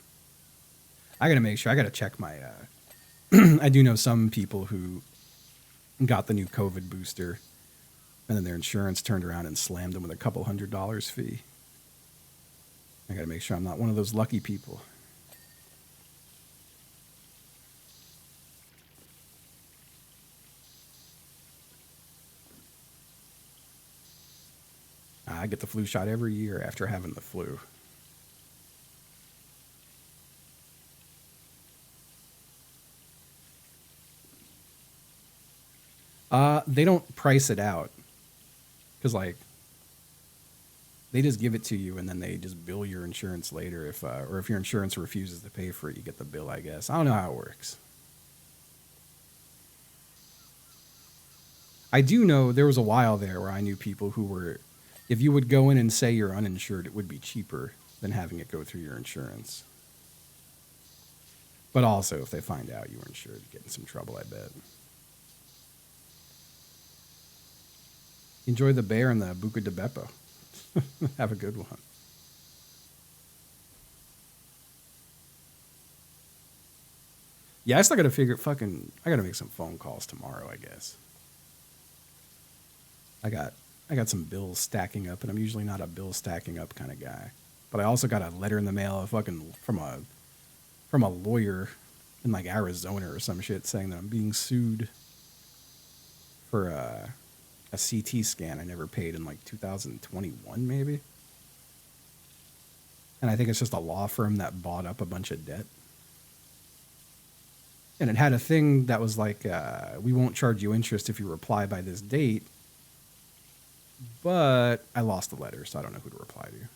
I got to make sure. I got to check my... I do know some people who got the new COVID booster, and then their insurance turned around and slammed them with a couple $100 fee. I got to make sure I'm not one of those lucky people. I get the flu shot every year after having the flu. They don't price it out because like they just give it to you and then they just bill your insurance later or if your insurance refuses to pay for it, you get the bill, I guess. I don't know how it works. I do know there was a while there where I knew people who were, if you would go in and say you're uninsured, it would be cheaper than having it go through your insurance. But also, if they find out you were insured, you get in some trouble, I bet. Enjoy the bear and the Buca de Beppo. Have a good one. Yeah, I still got to I got to make some phone calls tomorrow, I guess. I got some bills stacking up, and I'm usually not a bill stacking up kind of guy. But I also got a letter in the mail from a lawyer in like Arizona or some shit saying that I'm being sued for a CT scan I never paid in like 2021 maybe. And I think it's just a law firm that bought up a bunch of debt. And it had a thing that was like, we won't charge you interest if you reply by this date. But I lost the letter, so I don't know who to reply to.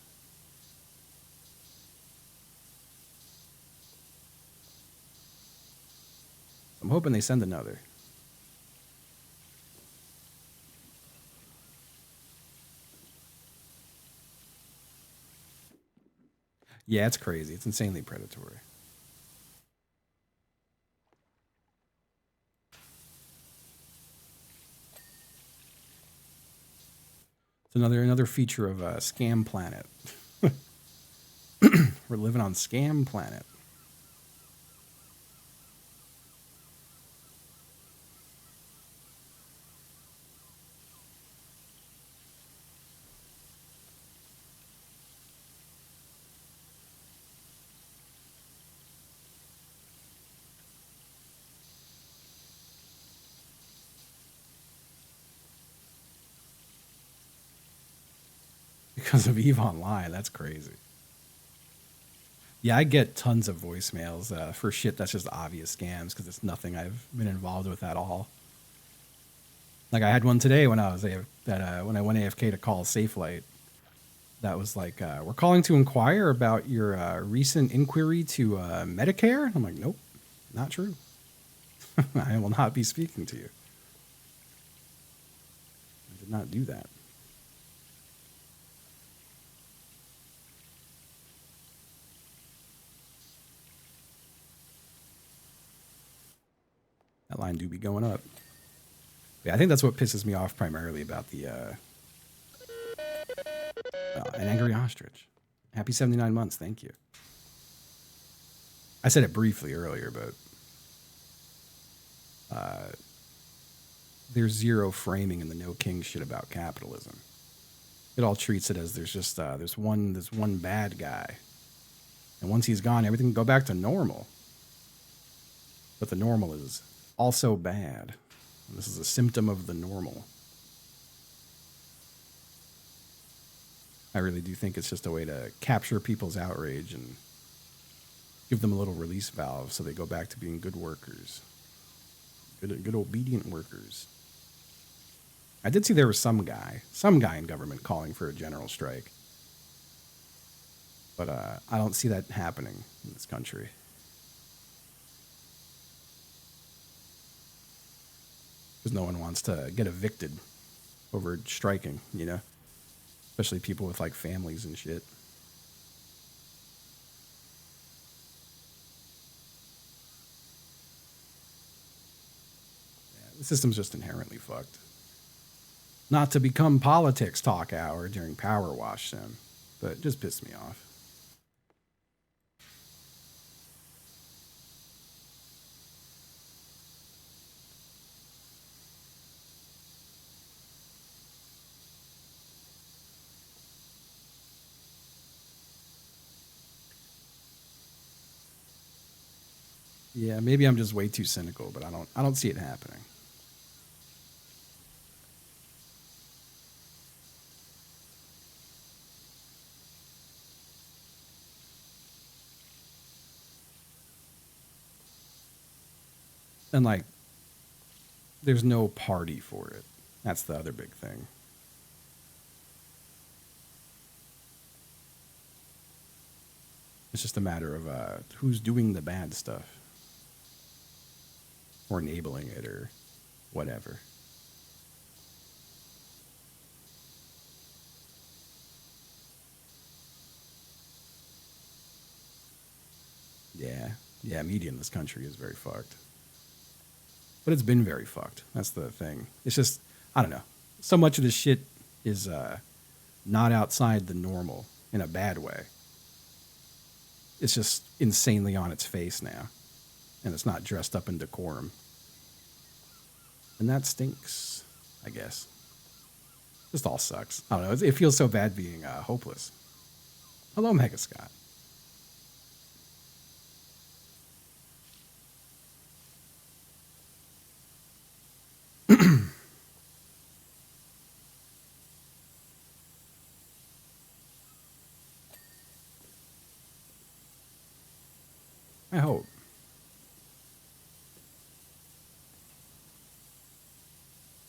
I'm hoping they send another. Yeah, it's crazy. It's insanely predatory. It's another feature of Scam Planet. We're living on Scam Planet. Because of EVE Online. That's crazy. Yeah, I get tons of voicemails for shit that's just obvious scams because it's nothing I've been involved with at all. Like I had one today when I was when I went AFK to call SafeLight. That was like, we're calling to inquire about your recent inquiry to Medicare. I'm like, nope, not true. I will not be speaking to you. I did not do that. That line do be going up. Yeah, I think that's what pisses me off primarily about the an angry ostrich. Happy 79 months, thank you. I said it briefly earlier, but there's zero framing in the no king shit about capitalism. It all treats it as there's just there's one bad guy, and once he's gone, everything can go back to normal. But the normal is also bad. And this is a symptom of the normal. I really do think it's just a way to capture people's outrage and give them a little release valve so they go back to being good workers. Good obedient workers. I did see there was some guy in government calling for a general strike. But I don't see that happening in this country. Because no one wants to get evicted over striking, you know? Especially people with like families and shit. Yeah, the system's just inherently fucked. Not to become politics talk hour during PowerWash Sim, but it just pissed me off. Yeah, maybe I'm just way too cynical, but I don't see it happening. And like there's no party for it. That's the other big thing. It's just a matter of who's doing the bad stuff or enabling it or whatever. Yeah. Yeah, media in this country is very fucked. But it's been very fucked. That's the thing. It's just, I don't know. So much of this shit is not outside the normal in a bad way. It's just insanely on its face now. And it's not dressed up in decorum. And that stinks, I guess. Just all sucks. I don't know. It feels so bad being hopeless. Hello, Mega Scott. I hope.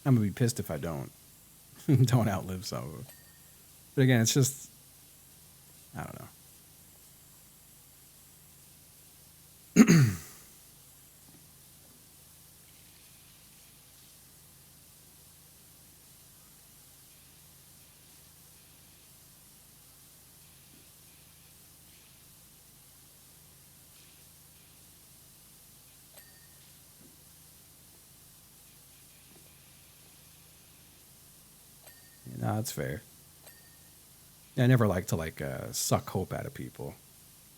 I'm gonna be pissed if I don't. Don't outlive some of them. But again, it's just I don't know. No, that's fair. Yeah, I never like to suck hope out of people.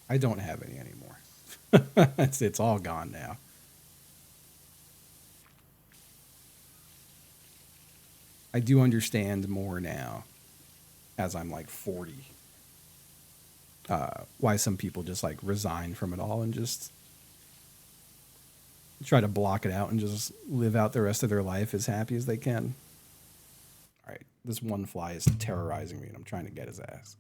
I don't have any anymore. It's all gone now. I do understand more now as I'm like 40. Why some people just like resign from it all and just try to block it out and just live out the rest of their life as happy as they can. All right, this one fly is terrorizing me and I'm trying to get his ass.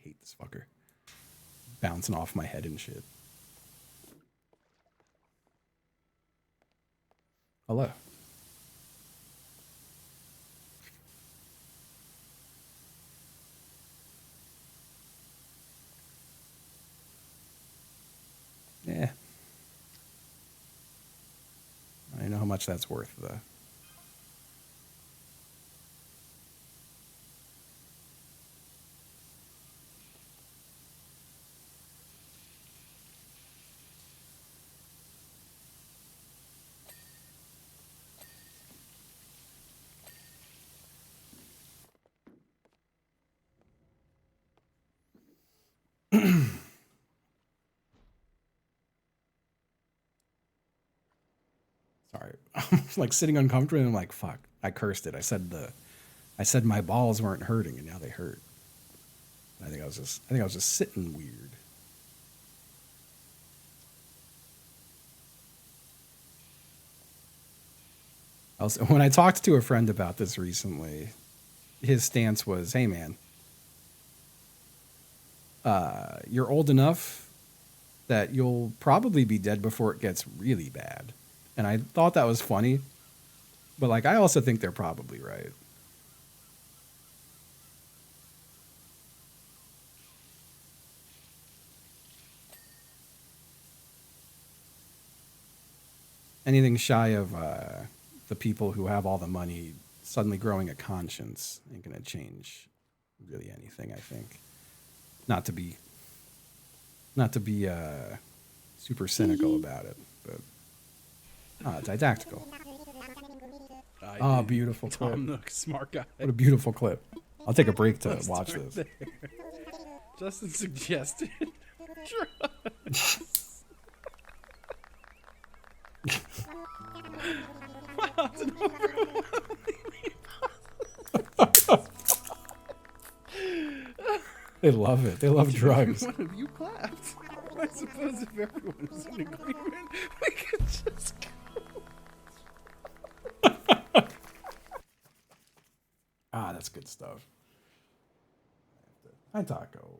hate this fucker. Bouncing off my head and shit. Hello. Yeah. I don't know how much that's worth, though. Sorry. I'm like sitting uncomfortably and I'm like, fuck. I cursed it. I said my balls weren't hurting and now they hurt. I think I was just sitting weird. Also, when I talked to a friend about this recently, his stance was, hey man, you're old enough that you'll probably be dead before it gets really bad. And I thought that was funny, but like I also think they're probably right. Anything shy of the people who have all the money suddenly growing a conscience ain't gonna change really anything, I think. Not to be super cynical about it, but didactical. Oh, beautiful clip. Tom Nook, smart guy. What a beautiful clip. I'll take a break to watch this. There. Justin suggested drugs. Wow, it's an They love it. They love drugs. One of you clapped. I suppose if everyone was in agreement, we could just go. That's good stuff. Hi, Taco.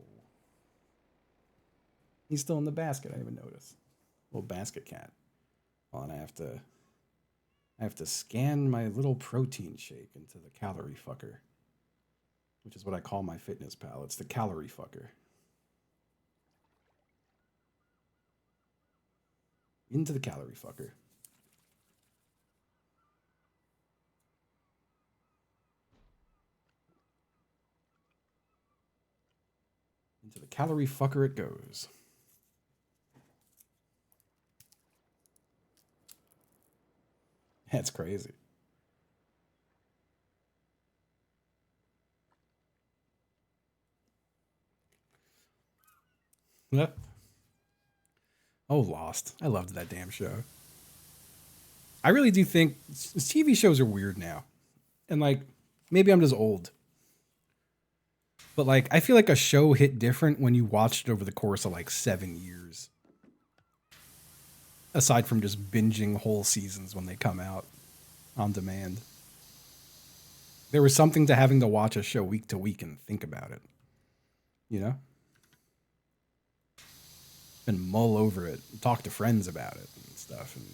He's still in the basket. I didn't even notice. Little basket cat. Well, and I have to scan my little protein shake into the calorie fucker, which is what I call my fitness pal. It's the calorie fucker. Into the calorie fucker. Into the calorie fucker it goes. That's crazy. Yeah. Oh, Lost. I loved that damn show. I really do think TV shows are weird now. And like, maybe I'm just old. But like, I feel like a show hit different when you watched it over the course of like 7 years. Aside from just binging whole seasons when they come out on demand. There was something to having to watch a show week to week and think about it. You know? And mull over it, and talk to friends about it and stuff, and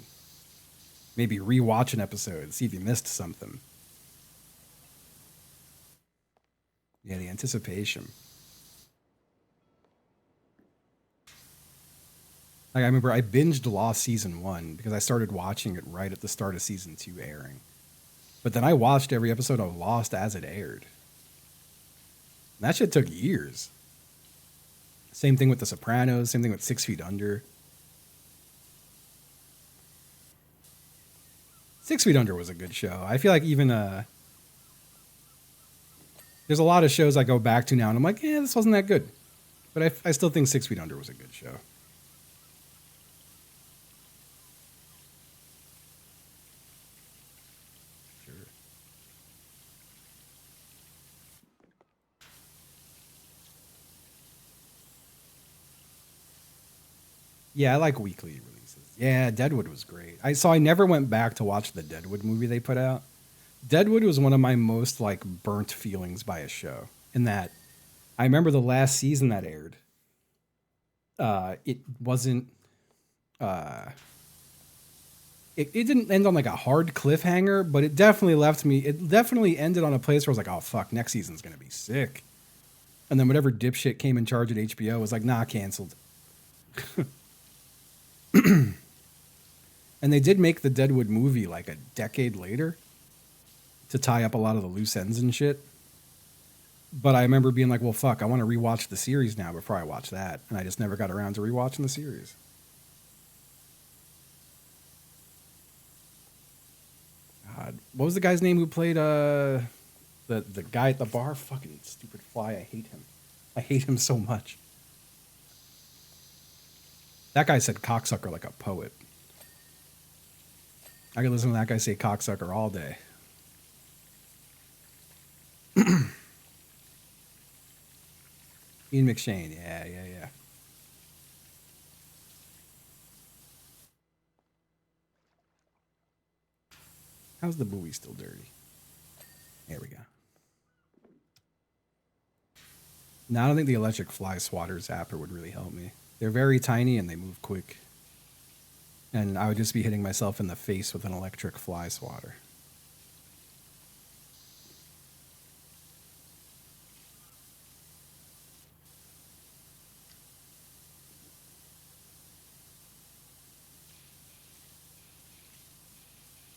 maybe rewatch an episode, see if you missed something. Yeah, the anticipation. Like, I remember I binged Lost season 1 because I started watching it right at the start of season 2 airing. But then I watched every episode of Lost as it aired. And that shit took years. Same thing with The Sopranos, same thing with 6 Feet Under. 6 Feet Under was a good show. I feel like even there's a lot of shows I go back to now and I'm like, yeah, this wasn't that good. But I still think 6 Feet Under was a good show. Sure. Yeah, I like weekly releases. Yeah, Deadwood was great. I never went back to watch the Deadwood movie they put out. Deadwood was one of my most like burnt feelings by a show in that I remember the last season that aired. It wasn't. It didn't end on like a hard cliffhanger, but it definitely left me. It definitely ended on a place where I was like, oh fuck, next season's gonna be sick. And then whatever dipshit came in charge at HBO was like, nah, canceled. And they did make the Deadwood movie like a decade later to tie up a lot of the loose ends and shit. But I remember being like, well, fuck, I want to rewatch the series now before I watch that. And I just never got around to rewatching the series. God. What was the guy's name who played the guy at the bar? Fucking stupid fly. I hate him. I hate him so much. That guy said cocksucker like a poet. I could listen to that guy say cocksucker all day. Ian McShane. Yeah. How's the buoy still dirty? There we go. Now, I don't think the electric fly swatter zapper would really help me. They're very tiny and they move quick. And I would just be hitting myself in the face with an electric fly swatter.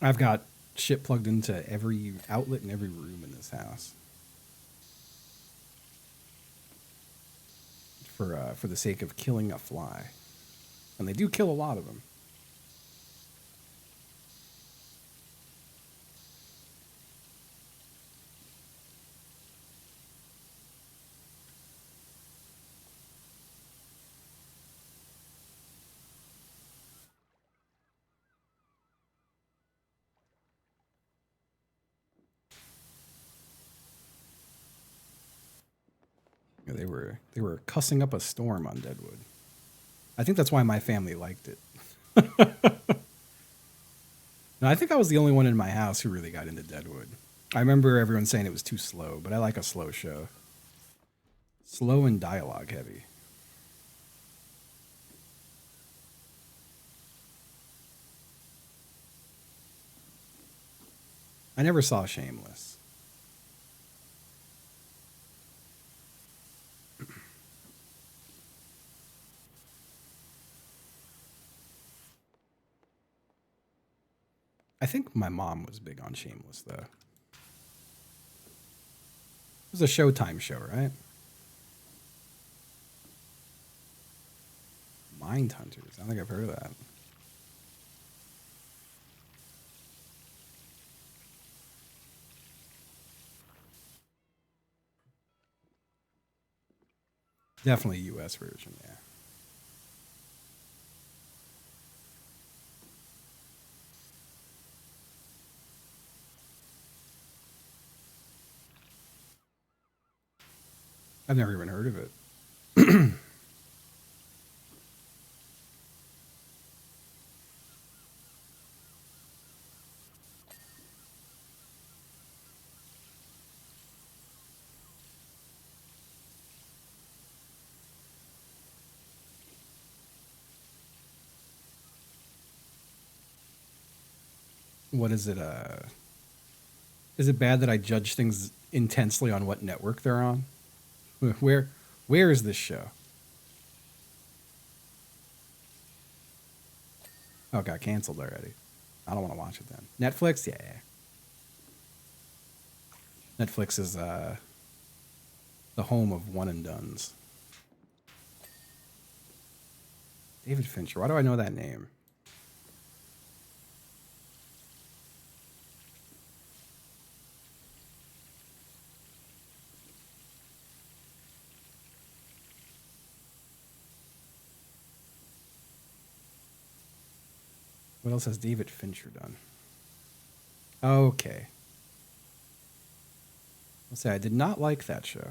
I've got shit plugged into every outlet in every room in this house. For the sake of killing a fly. And they do kill a lot of them. Yeah, they were cussing up a storm on Deadwood. I think that's why my family liked it. No, I think I was the only one in my house who really got into Deadwood. I remember everyone saying it was too slow, but I like a slow show. Slow and dialogue heavy. I never saw Shameless. I think my mom was big on Shameless, though. It was a Showtime show, right? Mindhunters. I don't think I've heard of that. Definitely US version, yeah. I've never even heard of it. What is it? Is it bad that I judge things intensely on what network they're on? Where where is this show? Oh, it got canceled already. I don't want to watch it then. Netflix, yeah. Netflix is the home of one and dones. David Fincher. Why do I know that name? What else has David Fincher done? Okay. I'll say I did not like that show.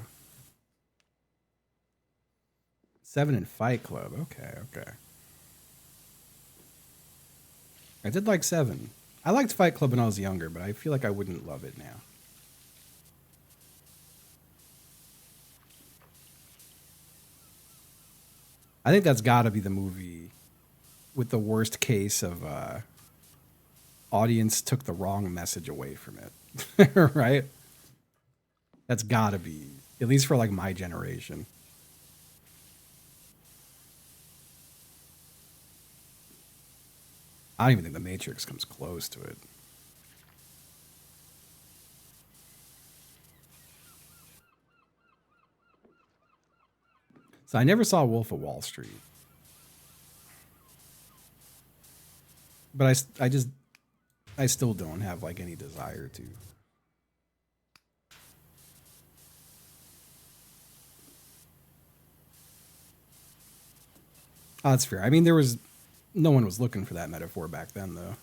Seven and Fight Club. Okay. I did like Seven. I liked Fight Club when I was younger, but I feel like I wouldn't love it now. I think that's got to be the movie with the worst case of audience took the wrong message away from it. Right? That's got to be, at least for like my generation. I don't even think The Matrix comes close to it. So I never saw Wolf of Wall Street. But I still don't have like any desire to. Oh, that's fair. I mean, no one was looking for that metaphor back then, though.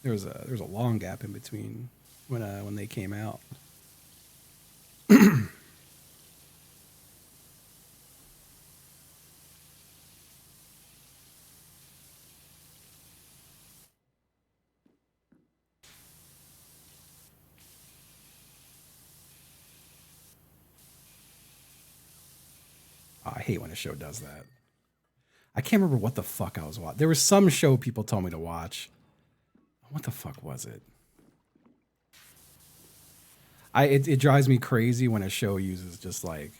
There was a long gap in between when they came out. Oh, I hate when a show does that. I can't remember what the fuck I was watching. There was some show people told me to watch. What the fuck was it? It drives me crazy when a show uses just like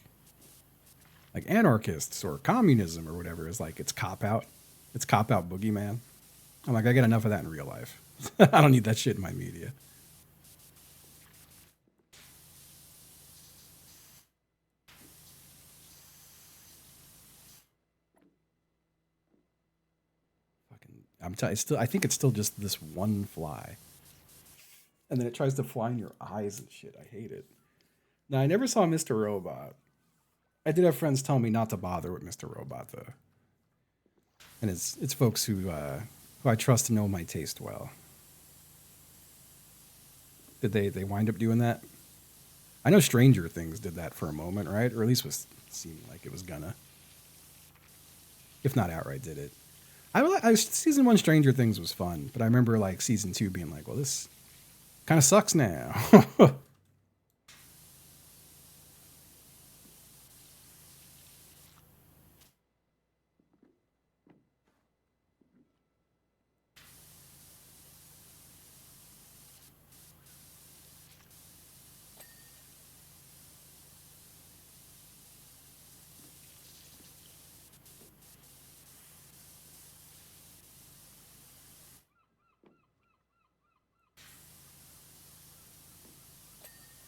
anarchists or communism or whatever is like it's cop out. It's cop out boogeyman. I'm like, I get enough of that in real life. I don't need that shit in my media. I think it's still just this one fly. And then it tries to fly in your eyes and shit. I hate it. Now, I never saw Mr. Robot. I did have friends tell me not to bother with Mr. Robot, though. And it's folks who I trust to know my taste well. Did they wind up doing that? I know Stranger Things did that for a moment, right? Or at least was seeming like it was gonna. If not outright did it. Season 1 Stranger Things was fun, but I remember like season 2 being like, well, this kind of sucks now.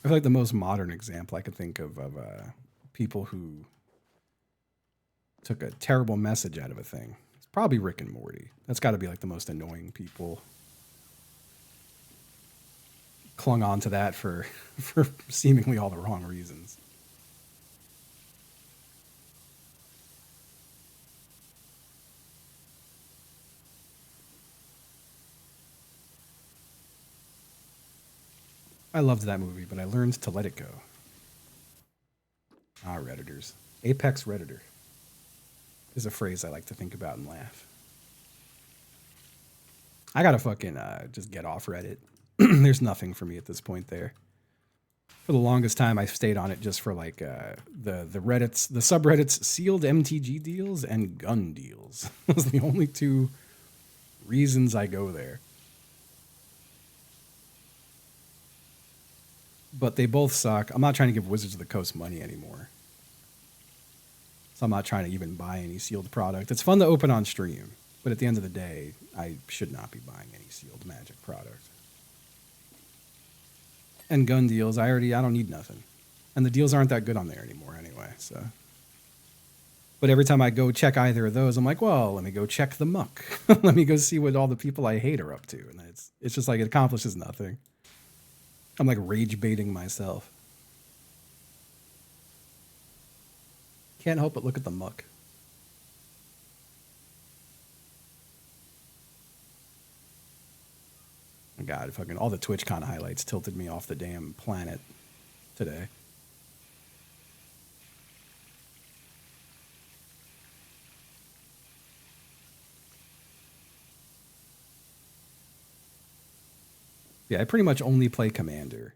I feel like the most modern example I could think of people who took a terrible message out of a thing. It's probably Rick and Morty. That's got to be like the most annoying people. Clung on to that for for seemingly all the wrong reasons. I loved that movie, but I learned to let it go. Ah, Redditors. Apex Redditor is a phrase I like to think about and laugh. I gotta fucking just get off Reddit. There's nothing for me at this point there. For the longest time, I stayed on it just for like the subreddits sealed MTG deals and gun deals. Those are the only two reasons I go there. But they both suck. I'm not trying to give Wizards of the Coast money anymore. So I'm not trying to even buy any sealed product. It's fun to open on stream, but at the end of the day, I should not be buying any sealed Magic product. And gun deals, I don't need nothing. And the deals aren't that good on there anymore anyway, so. But every time I go check either of those, I'm like, well, let me go check the muck. Let me go see what all the people I hate are up to. And it's just like it accomplishes nothing. I'm like rage baiting myself. Can't help but look at the muck. Oh God, fucking all the TwitchCon highlights tilted me off the damn planet today. Yeah, I pretty much only play Commander.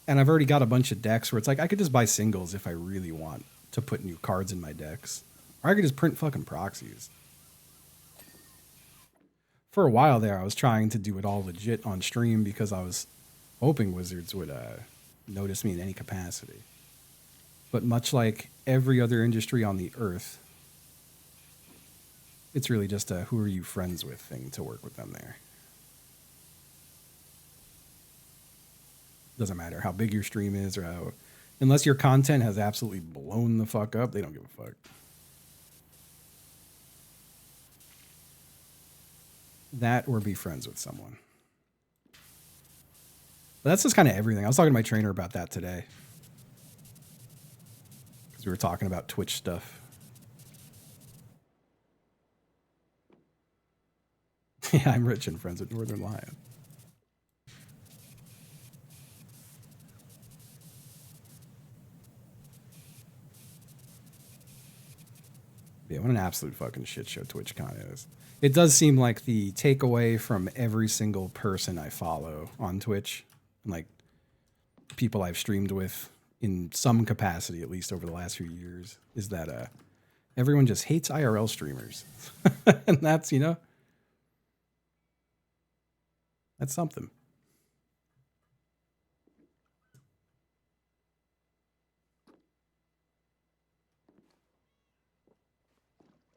And I've already got a bunch of decks where it's like I could just buy singles if I really want to put new cards in my decks. Or I could just print fucking proxies. For a while there, I was trying to do it all legit on stream because I was hoping Wizards would notice me in any capacity. But much like every other industry on the earth, it's really just a who are you friends with thing to work with them there. Doesn't matter how big your stream is or how, unless your content has absolutely blown the fuck up, they don't give a fuck. That or be friends with someone. But that's just kind of everything. I was talking to my trainer about that today. Because we were talking about Twitch stuff. Yeah, I'm rich and friends with Northern Lion. Yeah, what an absolute fucking shit show TwitchCon is. It does seem like the takeaway from every single person I follow on Twitch, like people I've streamed with in some capacity, at least over the last few years, is that everyone just hates IRL streamers. And that's, you know, that's something.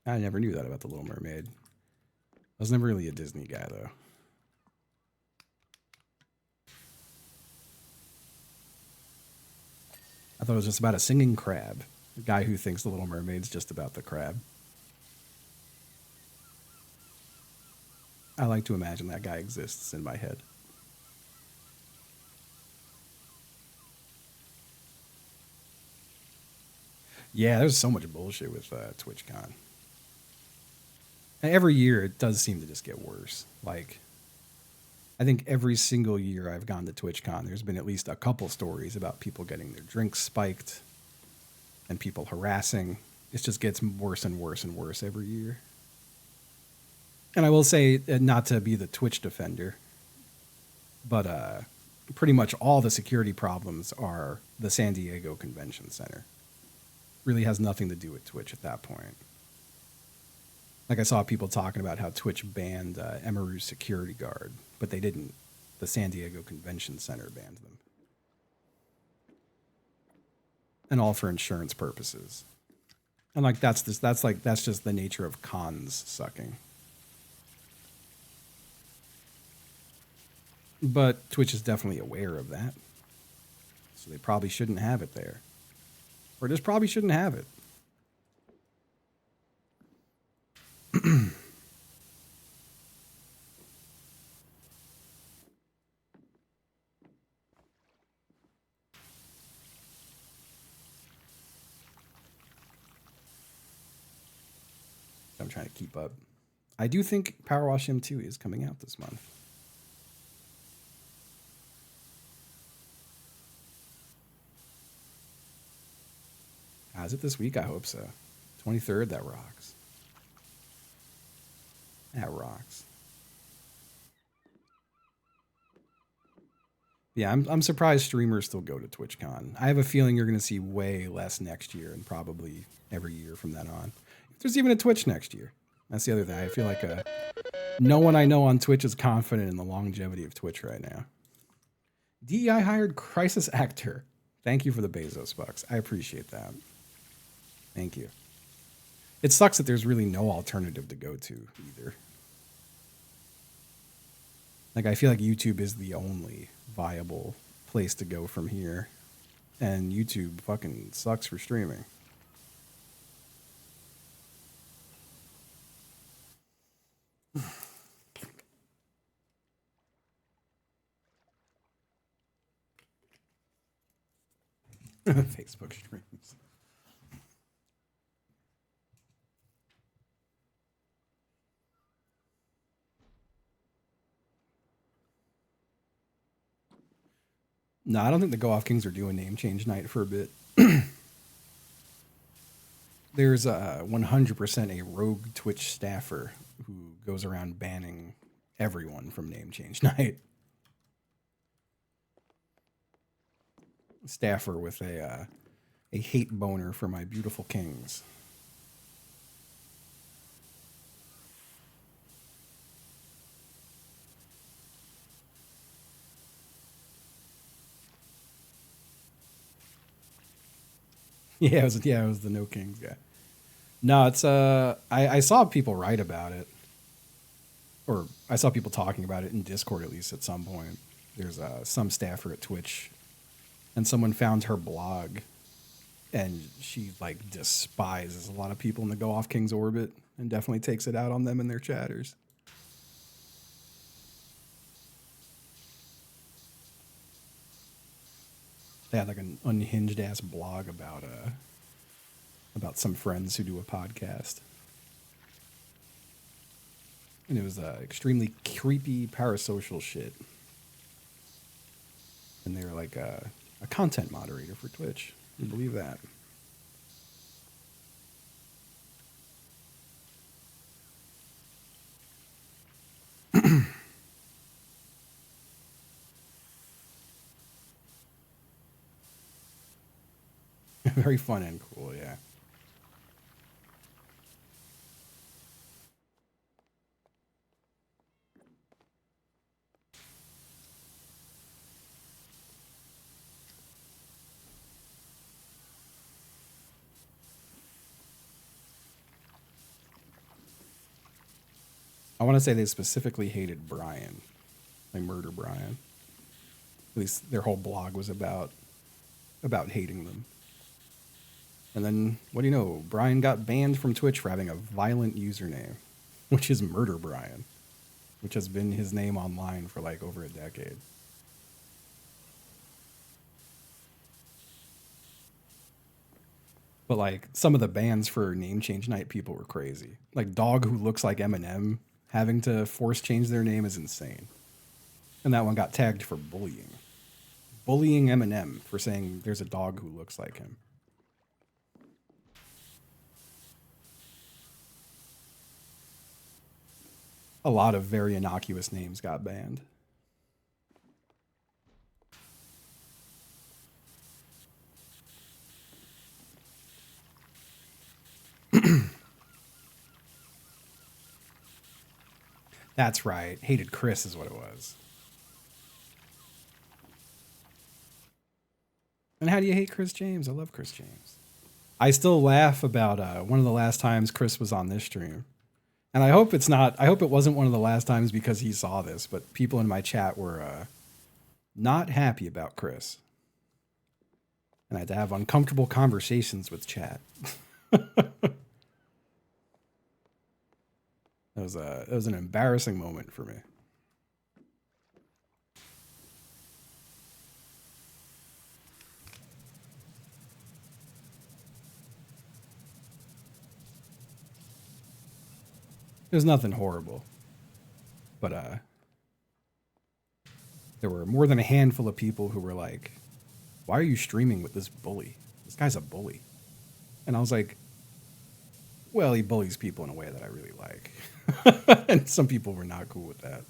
I never knew that about The Little Mermaid. I was never really a Disney guy, though. I thought it was just about a singing crab. A guy who thinks The Little Mermaid's just about the crab. I like to imagine that guy exists in my head. Yeah, there's so much bullshit with TwitchCon. And every year, it does seem to just get worse. Like, I think every single year I've gone to TwitchCon, there's been at least a couple stories about people getting their drinks spiked and people harassing. It just gets worse and worse and worse every year. And I will say, not to be the Twitch defender, but pretty much all the security problems are the San Diego Convention Center. Really has nothing to do with Twitch at that point. Like I saw people talking about how Twitch banned Emaru's security guard, but they didn't. The San Diego Convention Center banned them. And all for insurance purposes. And like that's just the nature of cons sucking. But Twitch is definitely aware of that. So they probably shouldn't have it there. Or just probably shouldn't have it. I'm trying to keep up. I do think PowerWash Sim 2 is coming out this month. Is it this week? I hope so. 23rd, that rocks. That rocks. Yeah, I'm surprised streamers still go to TwitchCon. I have a feeling you're going to see way less next year and probably every year from then on. If there's even a Twitch next year. That's the other thing. I feel like no one I know on Twitch is confident in the longevity of Twitch right now. DEI hired crisis actor. Thank you for the Bezos bucks. I appreciate that. Thank you. It sucks that there's really no alternative to go to either. Like, I feel like YouTube is the only viable place to go from here. And YouTube fucking sucks for streaming. Facebook streams. No, I don't think the Go Off Kings are doing name change night for a bit. There's 100% a rogue Twitch staffer who goes around banning everyone from Name Change Night. Staffer with a hate boner for my beautiful kings. It was the No Kings guy. No, it's I saw people write about it, or I saw people talking about it in Discord at least at some point. There's some staffer at Twitch, and someone found her blog, and she like despises a lot of people in the Go Off Kings orbit, and definitely takes it out on them in their chatters. They had like an unhinged ass blog about some friends who do a podcast. And it was extremely creepy parasocial shit. And they were like a content moderator for Twitch. You believe that? Very fun and cool, yeah. I want to say they specifically hated Brian. They murder Brian. At least their whole blog was about hating them. And then, what do you know? Brian got banned from Twitch for having a violent username, which is Murder Brian, which has been his name online for like over a decade. But like some of the bans for name change night people were crazy. Like Dog Who Looks Like Eminem having to force change their name is insane. And that one got tagged for bullying. Bullying Eminem for saying there's a dog who looks like him. A lot of very innocuous names got banned. That's right. Hated Chris is what it was. And how do you hate Chris James? I love Chris James. I still laugh about one of the last times Chris was on this stream. And I hope it wasn't one of the last times because he saw this, but people in my chat were not happy about Chris. And I had to have uncomfortable conversations with chat. It was an embarrassing moment for me. It was nothing horrible. But there were more than a handful of people who were like, "Why are you streaming with this bully? This guy's a bully." And I was like, well, he bullies people in a way that I really like. And some people were not cool with that.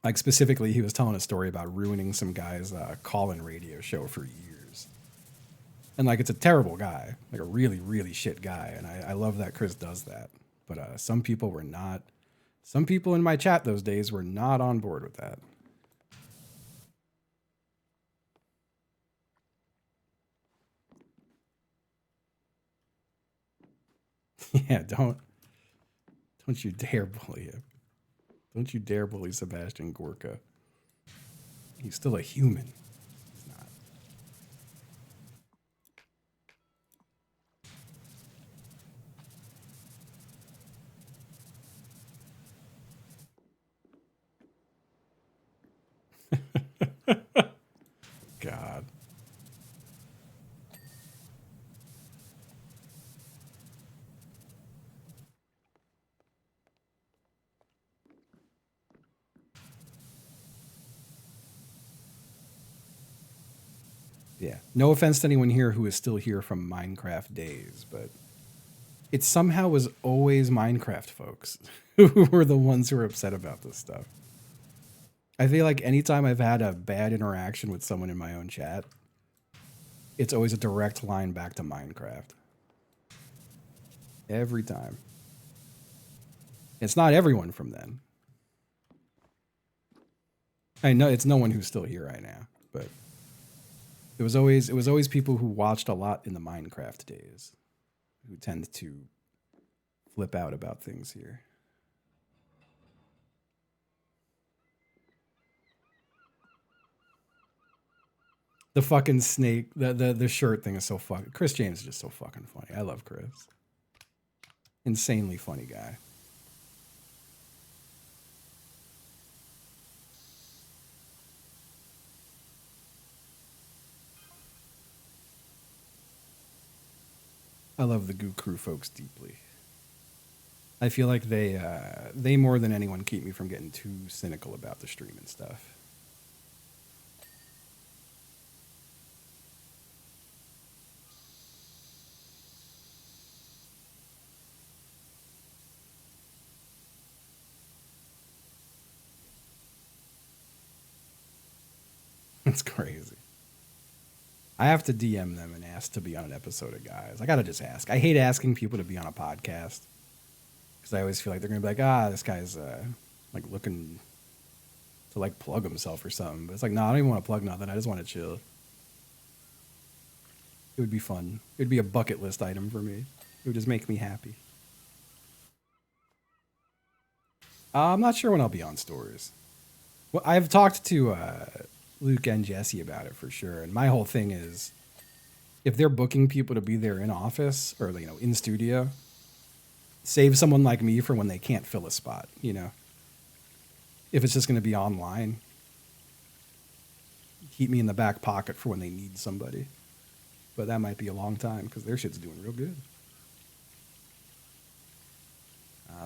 Like specifically, he was telling a story about ruining some guy's call-in radio show for years. And like, it's a terrible guy, like a really, really shit guy. And I love that Chris does that. But some people were not. Some people in my chat those days were not on board with that. Yeah, don't you dare bully him. Don't you dare bully Sebastian Gorka. He's still a human. He's not. God. Yeah. No offense to anyone here who is still here from Minecraft days, but it somehow was always Minecraft folks who were the ones who were upset about this stuff. I feel like anytime I've had a bad interaction with someone in my own chat, it's always a direct line back to Minecraft. Every time. It's not everyone from then. I know it's no one who's still here right now, but it was always people who watched a lot in the Minecraft days who tend to flip out about things here. The fucking snake, the shirt thing is so fucking. Chris James is just so fucking funny. I love Chris. Insanely funny guy. I love the Goo Crew folks deeply. I feel like they more than anyone keep me from getting too cynical about the stream and stuff. It's crazy. I have to DM them and ask to be on an episode of Guys. I gotta just ask. I hate asking people to be on a podcast because I always feel like they're gonna be like, this guy's like looking to like plug himself or something. But it's like, no, I don't even want to plug nothing. I just want to chill. It would be fun. It would be a bucket list item for me. It would just make me happy. I'm not sure when I'll be on stores. Well, I've talked to Luke and Jesse about it for sure, and my whole thing is, if they're booking people to be there in office or in studio, save someone like me for when they can't fill a spot. If it's just going to be online, keep me in the back pocket for when they need somebody. But that might be a long time because their shit's doing real good.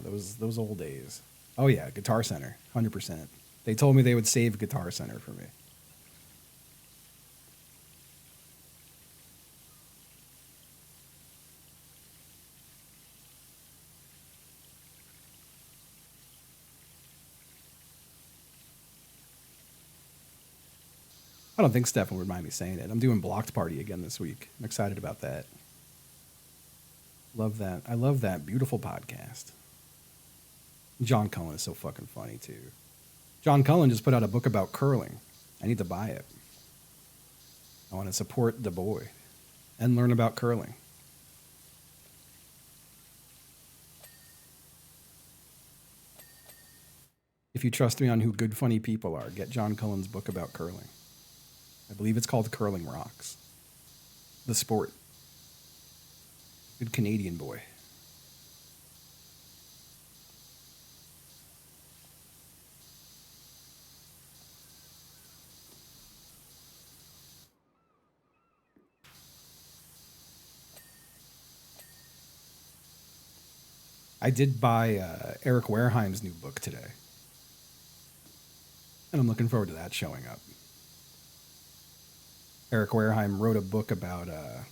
Those old days. Oh yeah, Guitar Center, 100%. They told me they would save Guitar Center for me. I don't think Stefan would mind me saying it. I'm doing Blocked Party again this week. I'm excited about that. Love that. I love that beautiful podcast. John Cullen is so fucking funny too. John Cullen just put out a book about curling. I need to buy it. I want to support the boy and learn about curling. If you trust me on who good funny people are, get John Cullen's book about curling. I believe it's called Curling Rocks. The sport. Good Canadian boy. I did buy Eric Wareheim's new book today. And I'm looking forward to that showing up. Eric Wareheim wrote a book about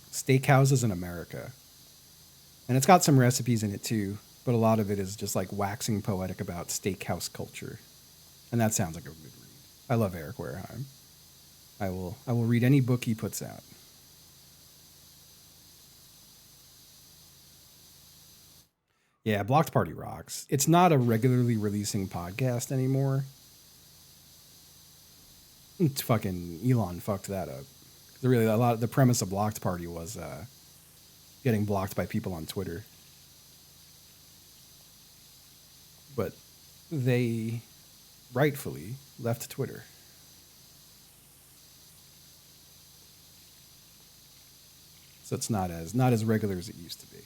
steakhouses in America. And it's got some recipes in it too, but a lot of it is just like waxing poetic about steakhouse culture. And that sounds like a good read. I love Eric Wareheim. I will read any book he puts out. Yeah, Blocked Party rocks. It's not a regularly releasing podcast anymore. It's fucking Elon fucked that up. Really, the premise of Blocked Party was getting blocked by people on Twitter. But they rightfully left Twitter. So it's not as regular as it used to be.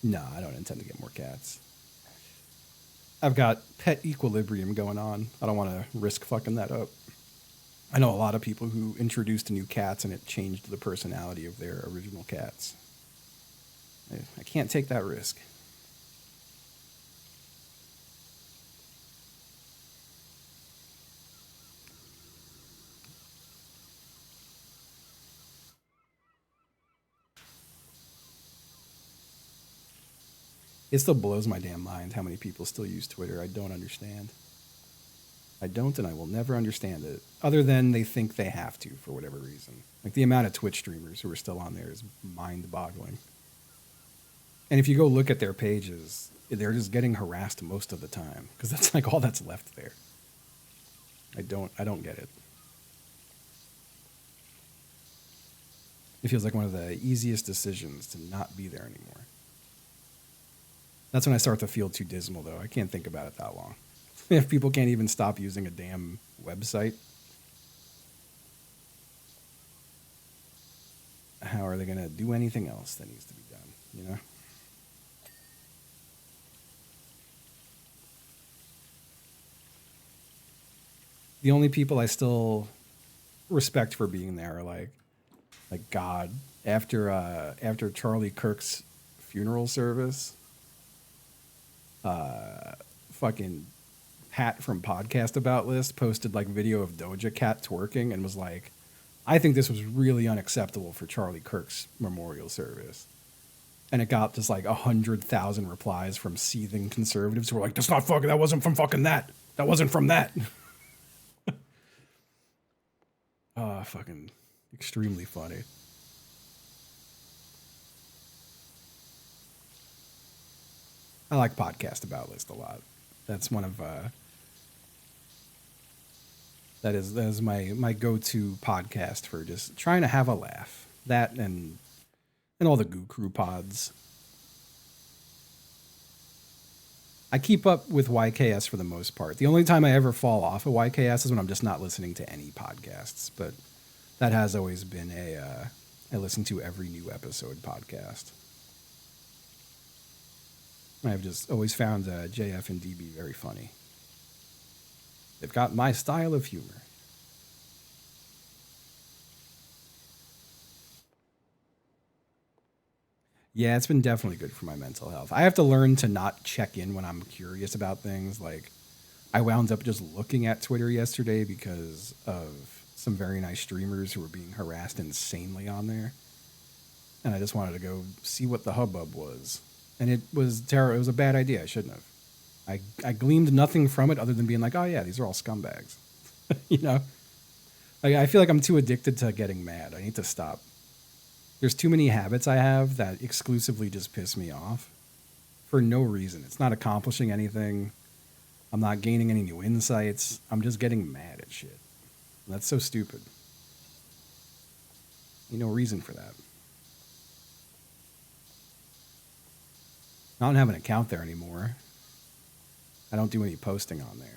No, I don't intend to get more cats. I've got pet equilibrium going on. I don't want to risk fucking that up. I know a lot of people who introduced new cats and it changed the personality of their original cats. I can't take that risk. It still blows my damn mind how many people still use Twitter. I don't understand. I don't, and I will never understand it. Other than they think they have to for whatever reason. Like the amount of Twitch streamers who are still on there is mind-boggling. And if you go look at their pages, they're just getting harassed most of the time because that's like all that's left there. I don't get it. It feels like one of the easiest decisions to not be there anymore. That's when I start to feel too dismal, though. I can't think about it that long. If people can't even stop using a damn website, how are they going to do anything else that needs to be done, you know? The only people I still respect for being there are like God. After Charlie Kirk's funeral service, fucking Pat from Podcast About List posted like video of Doja Cat twerking and was like, I think this was really unacceptable for Charlie Kirk's memorial service. And it got just like 100,000 replies from seething conservatives who were like, that's not fucking, that wasn't from fucking that. That wasn't from that. Fucking extremely funny. I like Podcast About List a lot. That's one of that is my go-to podcast for just trying to have a laugh. That and all the Goo Crew pods. I keep up with YKS for the most part. The only time I ever fall off of YKS is when I'm just not listening to any podcasts. But that has always been I listen to every new episode podcast. I've just always found JF and DB very funny. They've got my style of humor. Yeah, it's been definitely good for my mental health. I have to learn to not check in when I'm curious about things. Like, I wound up just looking at Twitter yesterday because of some very nice streamers who were being harassed insanely on there. And I just wanted to go see what the hubbub was. And it was terrible. It was a bad idea. I shouldn't have. I gleaned nothing from it other than being like, oh, yeah, these are all scumbags. You know? I feel like I'm too addicted to getting mad. I need to stop. There's too many habits I have that exclusively just piss me off for no reason. It's not accomplishing anything. I'm not gaining any new insights. I'm just getting mad at shit. And that's so stupid. Ain't no reason for that. I don't have an account there anymore. I don't do any posting on there.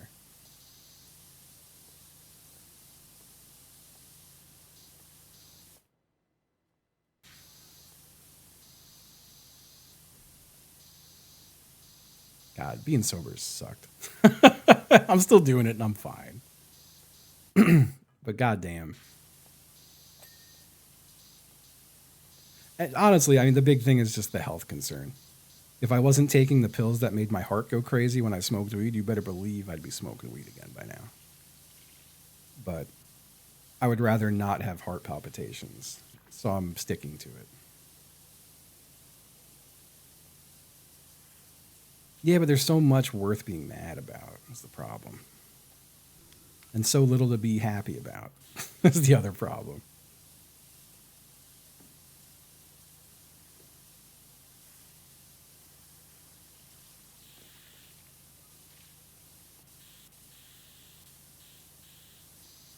God, being sober sucked. I'm still doing it and I'm fine. But goddamn. And honestly, I mean, the big thing is just the health concern. If I wasn't taking the pills that made my heart go crazy when I smoked weed, you better believe I'd be smoking weed again by now. But I would rather not have heart palpitations, so I'm sticking to it. Yeah, but there's so much worth being mad about, is the problem. And so little to be happy about is the other problem.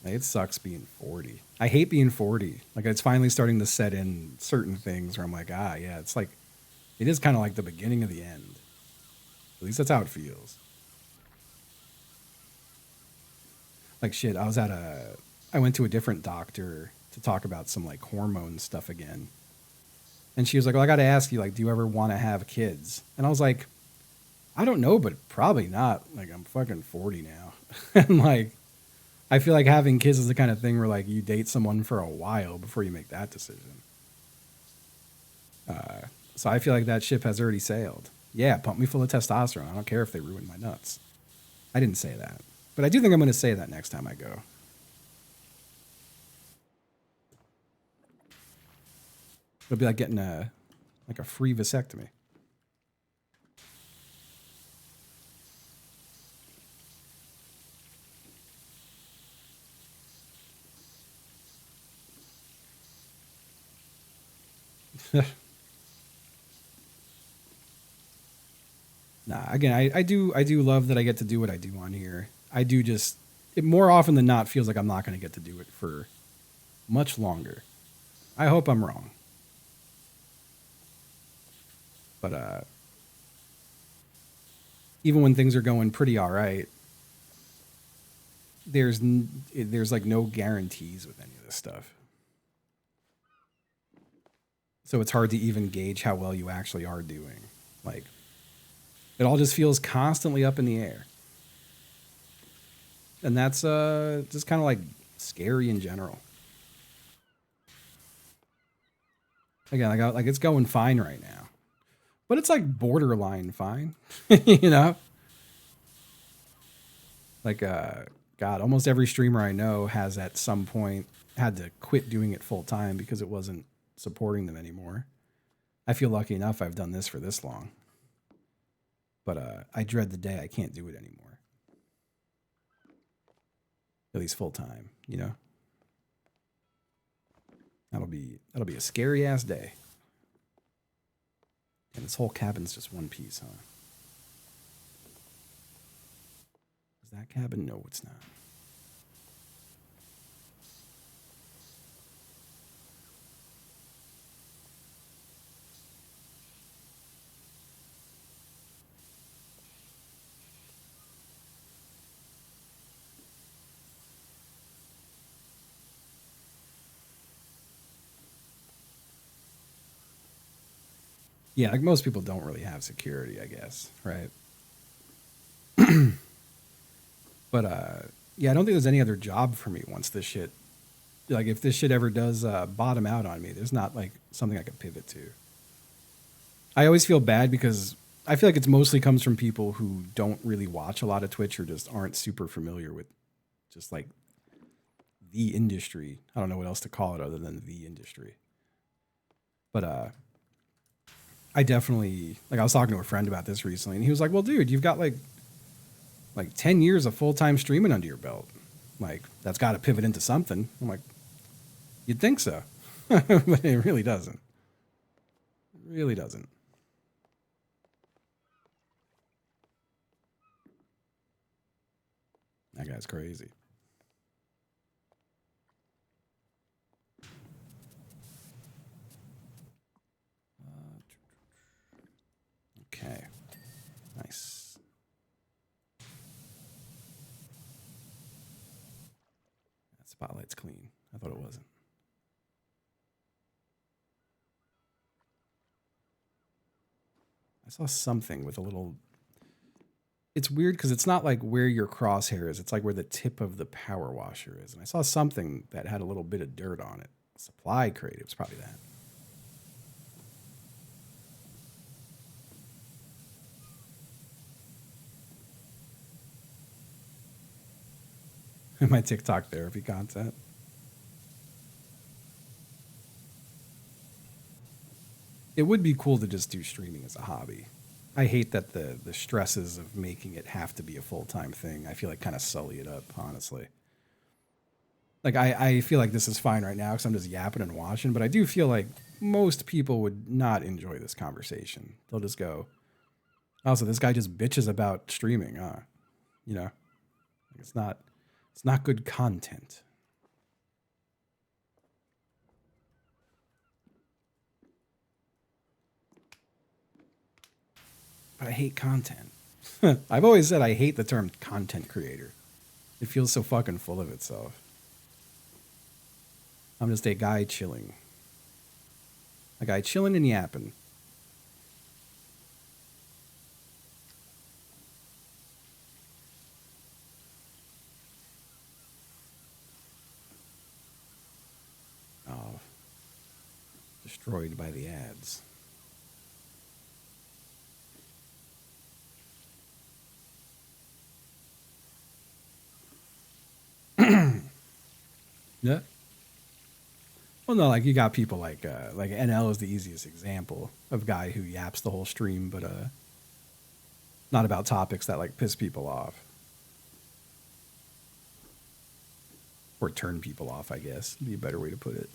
It sucks being 40. I hate being 40. Like, it's finally starting to set in certain things where I'm like, yeah, it's like, it is kind of like the beginning of the end. At least that's how it feels. Like, shit, I went to a different doctor to talk about some, like, hormone stuff again. And she was like, well, I got to ask you, like, do you ever want to have kids? And I was like, I don't know, but probably not. Like, I'm fucking 40 now. And, like, I feel like having kids is the kind of thing where, like, you date someone for a while before you make that decision. So I feel like that ship has already sailed. Yeah, pump me full of testosterone. I don't care if they ruin my nuts. I didn't say that. But I do think I'm going to say that next time I go. It'll be like getting a free vasectomy. Nah, again, I do love that I get to do what I do on here. I do just it more often than not feels like I'm not going to get to do it for much longer. I hope I'm wrong. But even when things are going pretty all right, there's like no guarantees with any of this stuff. So it's hard to even gauge how well you actually are doing. Like it all just feels constantly up in the air. And that's just kind of like scary in general. Again, like it's going fine right now. But it's like borderline fine. You know? Like God, almost every streamer I know has at some point had to quit doing it full time because it wasn't supporting them anymore. I feel lucky enough I've done this for this long. But I dread the day I can't do it anymore. At least full time, you know? That'll be a scary ass day. And this whole cabin's just one piece, huh? Is that cabin? No, it's not. Yeah, like most people don't really have security, I guess, right? But yeah, I don't think there's any other job for me once this shit like if this shit ever does bottom out on me, there's not like something I could pivot to. I always feel bad because I feel like it's mostly comes from people who don't really watch a lot of Twitch or just aren't super familiar with just like the industry. I don't know what else to call it other than the industry. But I definitely like I was talking to a friend about this recently and he was like, "Well, dude, you've got like 10 years of full-time streaming under your belt. Like that's got to pivot into something." I'm like, "You'd think so." But it really doesn't. It really doesn't. That guy's crazy. Okay. Nice. That spotlight's clean. I thought it wasn't. I saw something with a little. It's weird because it's not like where your crosshair is. It's like where the tip of the power washer is. And I saw something that had a little bit of dirt on it. Supply crate. It was probably that. My TikTok therapy content. It would be cool to just do streaming as a hobby. I hate that the stresses of making it have to be a full time thing. I feel like kind of sully it up, honestly. Like I feel like this is fine right now because I'm just yapping and watching, but I do feel like most people would not enjoy this conversation. They'll just go, "Oh, so this guy just bitches about streaming, huh?" You know, it's not good content. But I hate content. I've always said I hate the term content creator. It feels so fucking full of itself. I'm just a guy chilling. A guy chilling and yapping. Oh, destroyed by the ads. Yeah. Well, no, like you got people like NL is the easiest example of guy who yaps the whole stream, but not about topics that like piss people off or turn people off. I guess would be a better way to put it.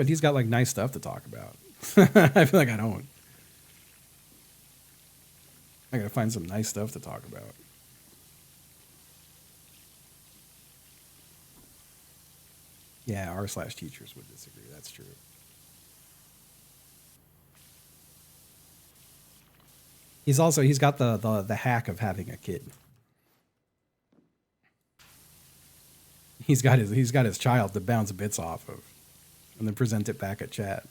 But he's got like nice stuff to talk about. I feel like I don't. I gotta find some nice stuff to talk about. Yeah, r/teachers would disagree. That's true. He's got the hack of having a kid. He's got his child to bounce bits off of, and then present it back at chat.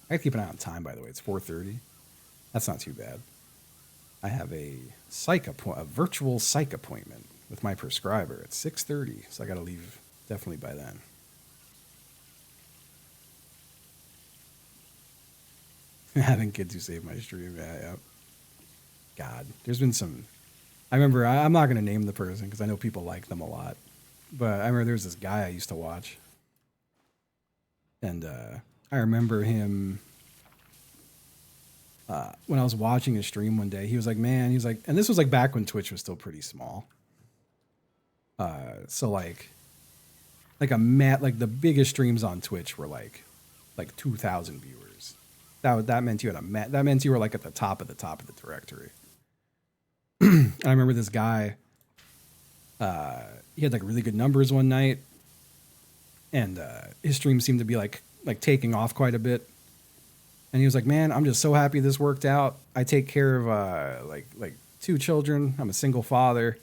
I gotta keep an eye on time, by the way. It's 4:30. That's not too bad. I have a virtual psych appointment with my prescriber at 6:30, so I gotta leave definitely by then. Having kids who saved my stream. Yeah. God, there's been some. I remember. I'm not gonna name the person because I know people like them a lot, but I remember there was this guy I used to watch, and I remember him. When I was watching his stream one day, he was like, "Man," he's like, and this was like back when Twitch was still pretty small. So like the biggest streams on Twitch were like 2,000 viewers. That meant you had that meant you were like at the top of the directory. I remember this guy. He had like really good numbers one night, and his stream seemed to be like taking off quite a bit. And he was like, "Man, I'm just so happy this worked out. I take care of like 2 children. I'm a single father,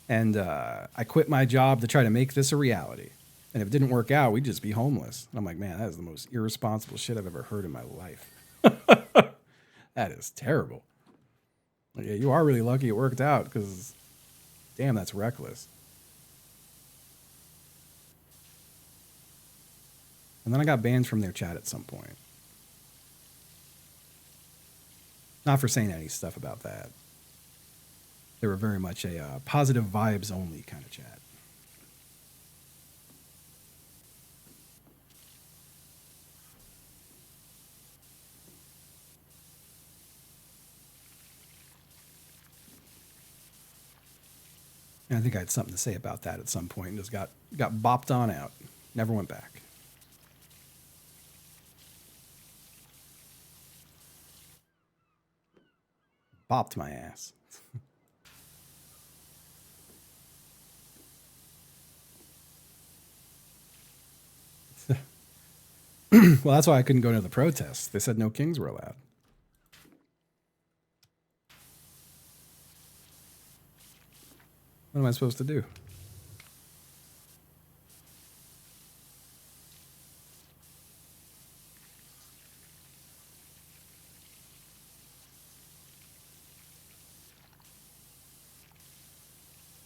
and I quit my job to try to make this a reality. And if it didn't work out, we'd just be homeless." And I'm like, "Man, that is the most irresponsible shit I've ever heard in my life." That is terrible. Like, yeah, you are really lucky it worked out because, damn, that's reckless. And then I got banned from their chat at some point. Not for saying any stuff about that. They were very much a positive vibes only kind of chat. And I think I had something to say about that at some point and just got bopped on out. Never went back. Bopped my ass. Well, that's why I couldn't go to the protests. They said no kings were allowed. What am I supposed to do?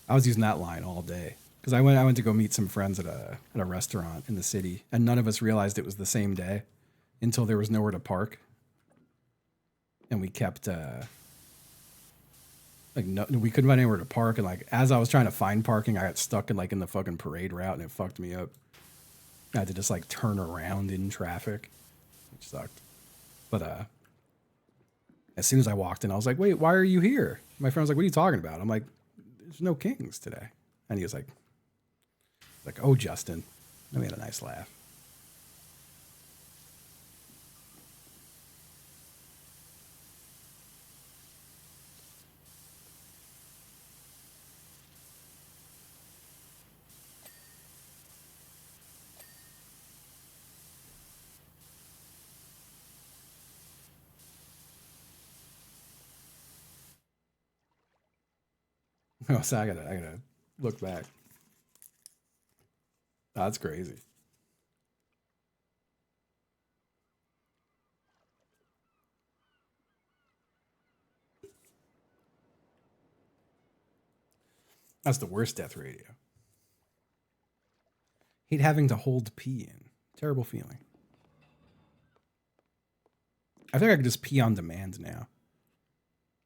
I was using that line all day because I went to go meet some friends at a restaurant in the city, and none of us realized it was the same day until there was nowhere to park, and we kept we couldn't find anywhere to park, and like as I was trying to find parking, I got stuck in the fucking parade route, and it fucked me up. I had to just like turn around in traffic, which sucked. But as soon as I walked in, I was like, "Wait, why are you here?" My friend was like, "What are you talking about?" I'm like, "There's no kings today." And he was like, "Oh, Justin." And we had a nice laugh. Oh, so I gotta look back. Oh, that's crazy. That's the worst death radio. Hate having to hold pee in. Terrible feeling. I think I could just pee on demand now.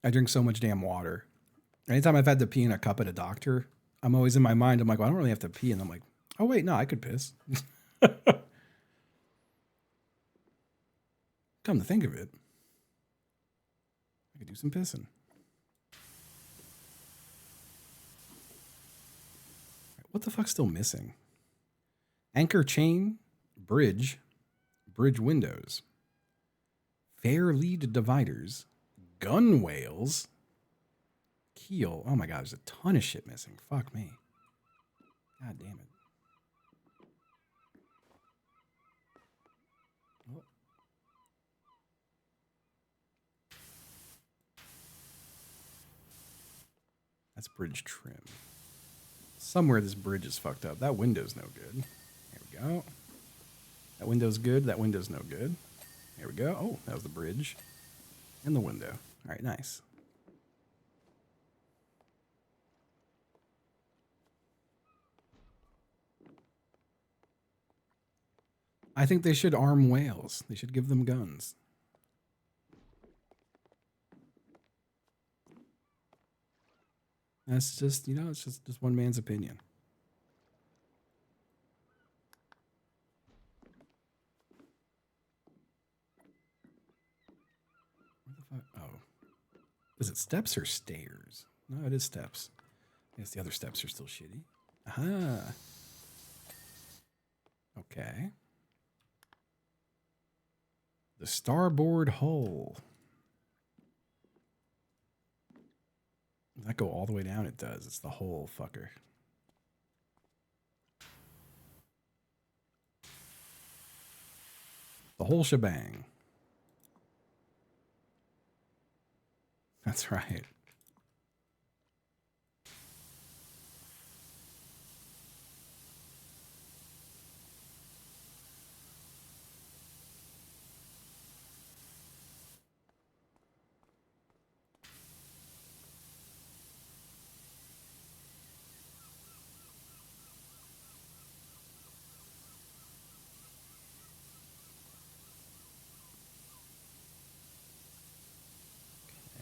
I drink so much damn water. Anytime I've had to pee in a cup at a doctor, I'm always in my mind, I'm like, well, I don't really have to pee. And I'm like, oh, wait, no, I could piss. Come to think of it, I could do some pissing. What the fuck's still missing? Anchor chain, bridge, bridge windows, fair lead dividers, gunwales, keel. Oh my god, there's a ton of shit missing. Fuck me. God damn it. Oh. That's bridge trim. Somewhere this bridge is fucked up. That window's no good. There we go. That window's good. That window's no good. There we go. Oh, that was the bridge. And the window. All right, nice. I think they should arm whales. They should give them guns. That's just, you know, it's just one man's opinion. Where the fuck? Oh. Is it steps or stairs? No, it is steps. I guess the other steps are still shitty. Aha. Okay. The starboard hull. Does that go all the way down? It does. It's the whole fucker. The whole shebang. That's right.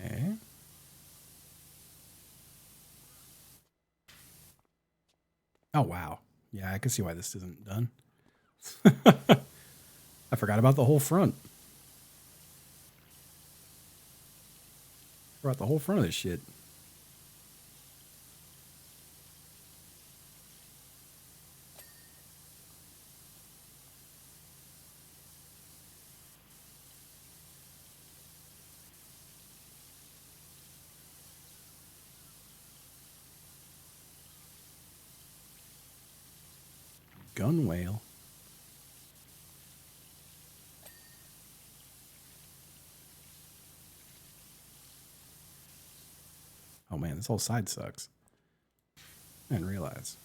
Okay. Oh, wow. Yeah, I can see why this isn't done. I forgot about the whole front. Forgot the whole front of this shit. Gun whale. Oh man, this whole side sucks. I didn't realize.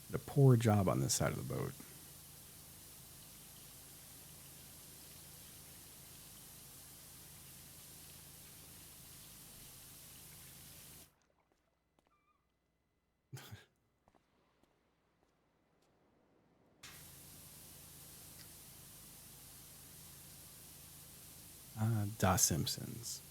Did a poor job on this side of the boat. Da Simpsons.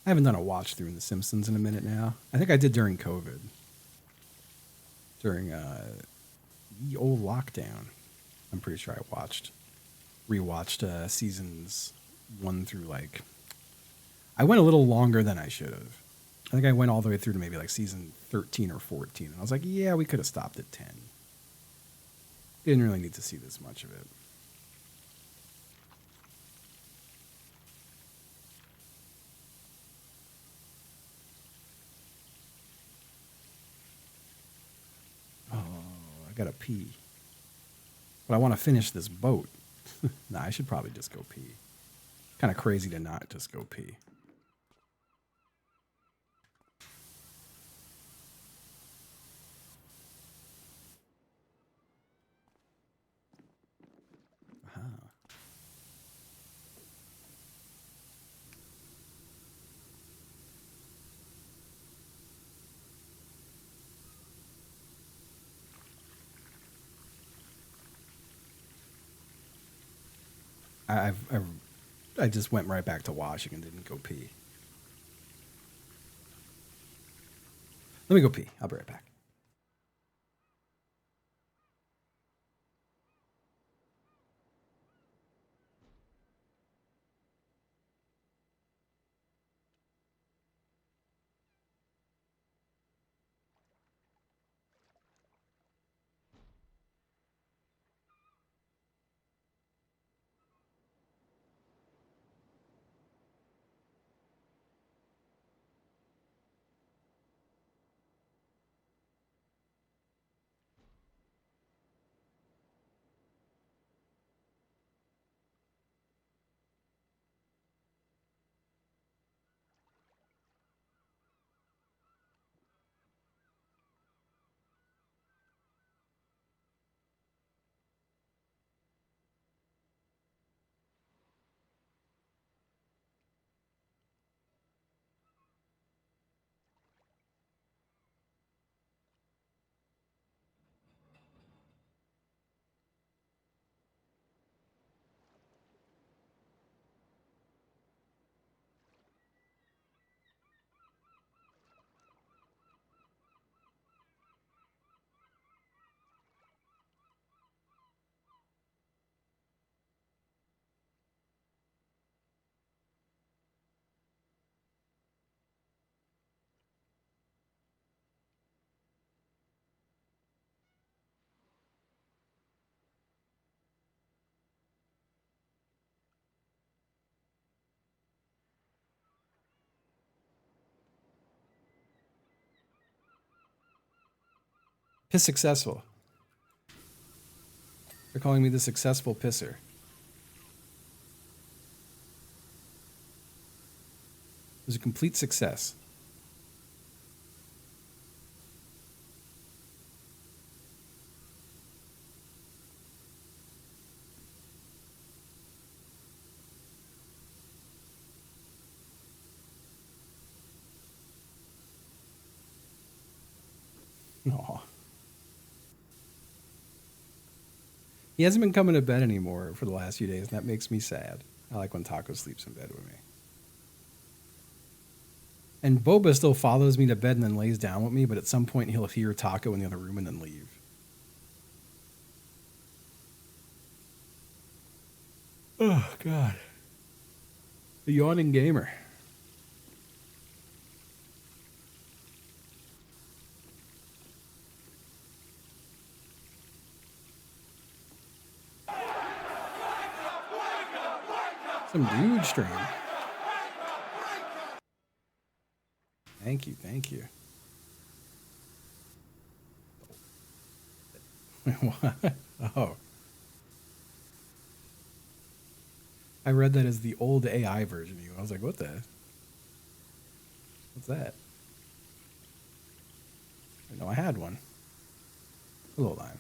I haven't done a watch through in The Simpsons in a minute now. I think I did during COVID. During the old lockdown. I'm pretty sure I rewatched seasons 1 through like. I went a little longer than I should have. I think I went all the way through to maybe like season 13 or 14. And I was like, yeah, we could have stopped at 10. Didn't really need to see this much of it. Oh, I gotta pee. But I want to finish this boat. Nah, I should probably just go pee. Kind of crazy to not just go pee. I just went right back to washing and didn't go pee. Let me go pee. I'll be right back. Piss successful. They're calling me the successful pisser. It was a complete success. Aw. He hasn't been coming to bed anymore for the last few days, and that makes me sad. I like when Taco sleeps in bed with me. And Boba still follows me to bed and then lays down with me, but at some point he'll hear Taco in the other room and then leave. Oh, God. The yawning gamer. Some dude stream. Thank you, thank you. What? Oh. I read that as the old AI version of you. I was like, what the? What's that? I didn't know I had one. Hello, Lime.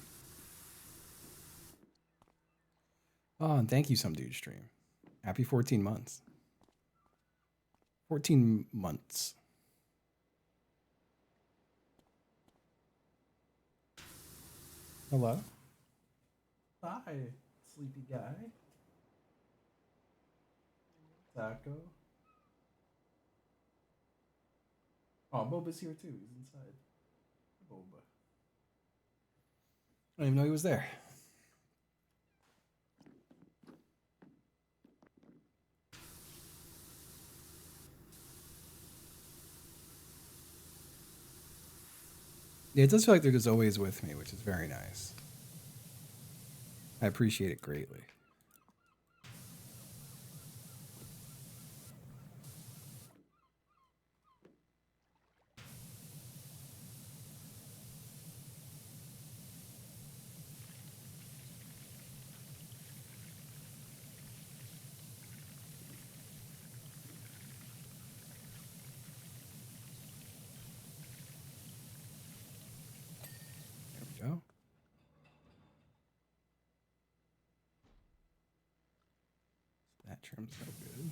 Oh, and thank you, some dude stream. Happy 14 months. 14 months. Hello? Hi, sleepy guy. Taco. Oh, Boba's here too. He's inside. Boba. I didn't even know he was there. Yeah, it does feel like they're just always with me, which is very nice. I appreciate it greatly. There we go. That trim's no good.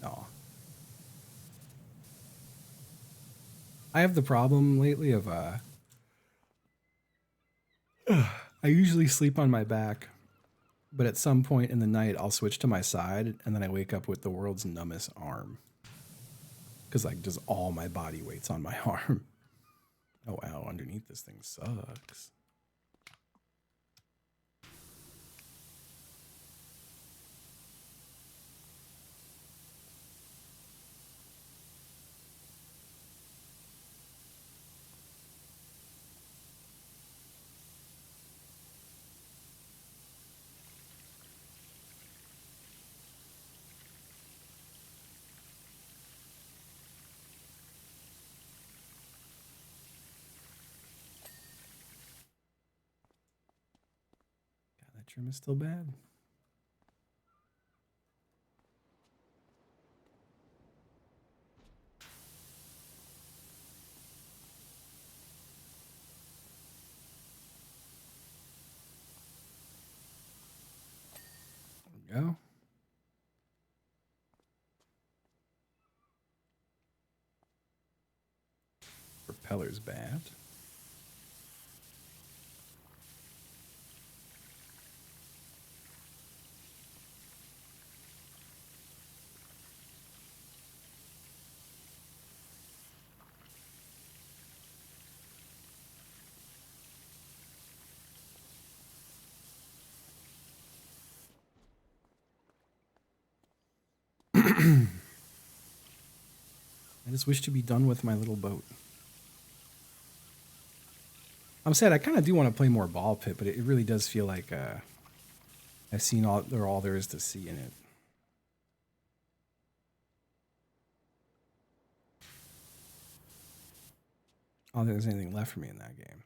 Oh. I have the problem lately of I usually sleep on my back, but at some point in the night I'll switch to my side and then I wake up with the world's numbest arm. Cuz like just all my body weight's on my arm. Oh wow, underneath this thing sucks. God, that trim is still bad. There we go. Propeller's bad. I just wish to be done with my little boat. I'm sad. I kind of do want to play more ball pit, but it really does feel like I've seen all there is to see in it. I don't think there's anything left for me in that game.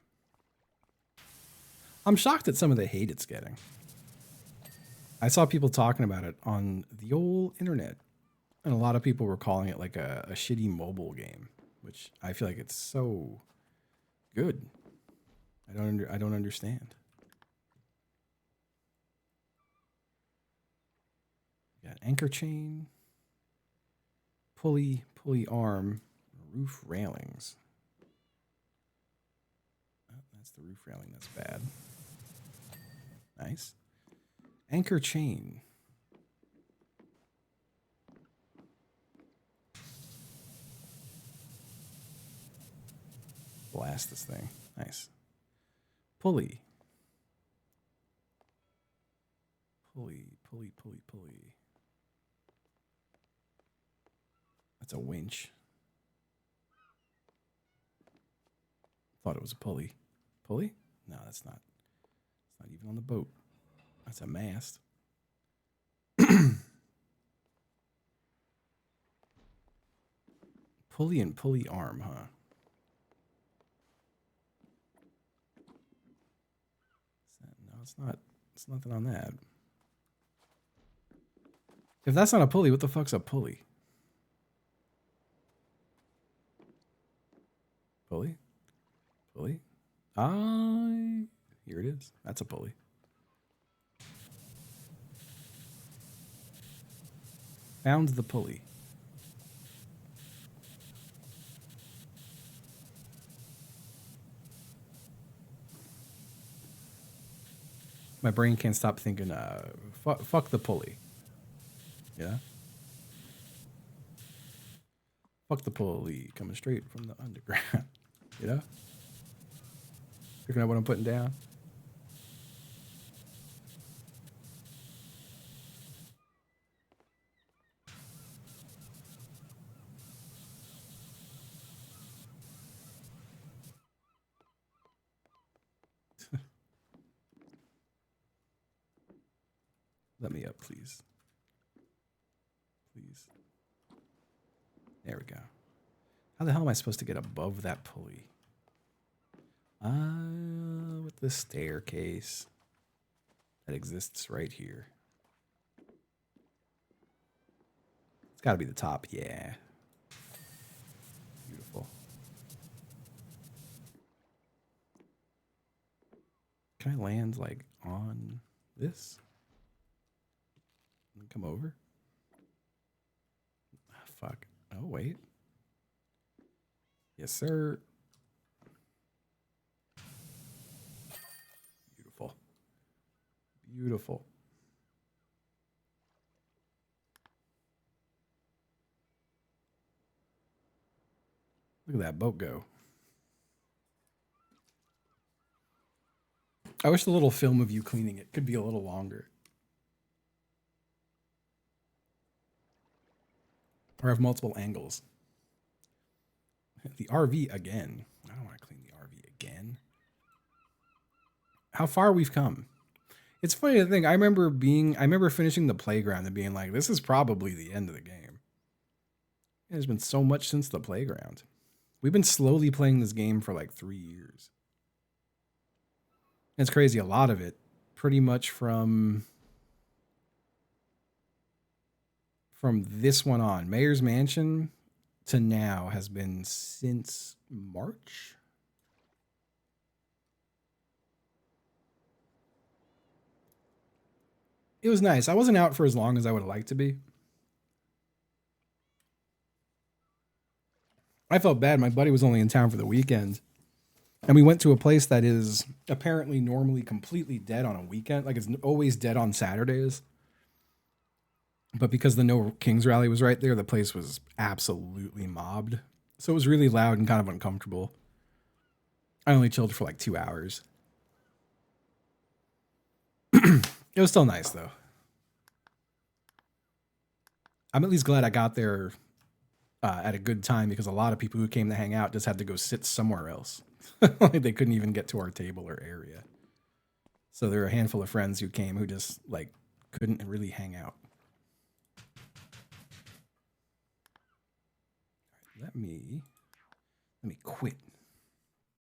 I'm shocked at some of the hate it's getting. I saw people talking about it on the old internet, and a lot of people were calling it like a shitty mobile game, which I feel like it's so good. I don't understand. Got anchor chain, pulley arm, roof railings. Oh, that's the roof railing. That's bad. Nice. Anchor chain. Blast this thing. Nice. Pulley. Pulley. That's a winch. Thought it was a pulley. Pulley? No, that's not. It's not even on the boat. That's a mast. Pulley and pulley arm, huh? No, it's not. It's nothing on that. If that's not a pulley, what the fuck's a pulley? Pulley? Pulley? Here it is. That's a pulley. Found the pulley. My brain can't stop thinking, fuck the pulley. Yeah? Fuck the pulley coming straight from the underground. You know? Picking up what I'm putting down. Let me up, please. Please. There we go. How the hell am I supposed to get above that pulley? With the staircase that exists right here. It's got to be the top. Yeah. Beautiful. Can I land like on this? And come over? Ah, fuck. Oh, wait. Yes, sir. Beautiful. Beautiful. Look at that boat go. I wish the little film of you cleaning it could be a little longer. Or have multiple angles. The RV again. I don't want to clean the RV again. How far we've come. It's funny to think. I remember finishing the playground and being like, this is probably the end of the game. There's been so much since the playground. We've been slowly playing this game for like 3 years. It's crazy. A lot of it pretty much from this one on. Mayor's Mansion to now has been since March. It was nice. I wasn't out for as long as I would have liked to be. I felt bad. My buddy was only in town for the weekend. And we went to a place that is apparently normally completely dead on a weekend. Like it's always dead on Saturdays. But because the No Kings rally was right there, the place was absolutely mobbed. So it was really loud and kind of uncomfortable. I only chilled for like 2 hours. It was still nice though. I'm at least glad I got there at a good time because a lot of people who came to hang out just had to go sit somewhere else. Like they couldn't even get to our table or area. So there were a handful of friends who came who just like couldn't really hang out. Let me quit.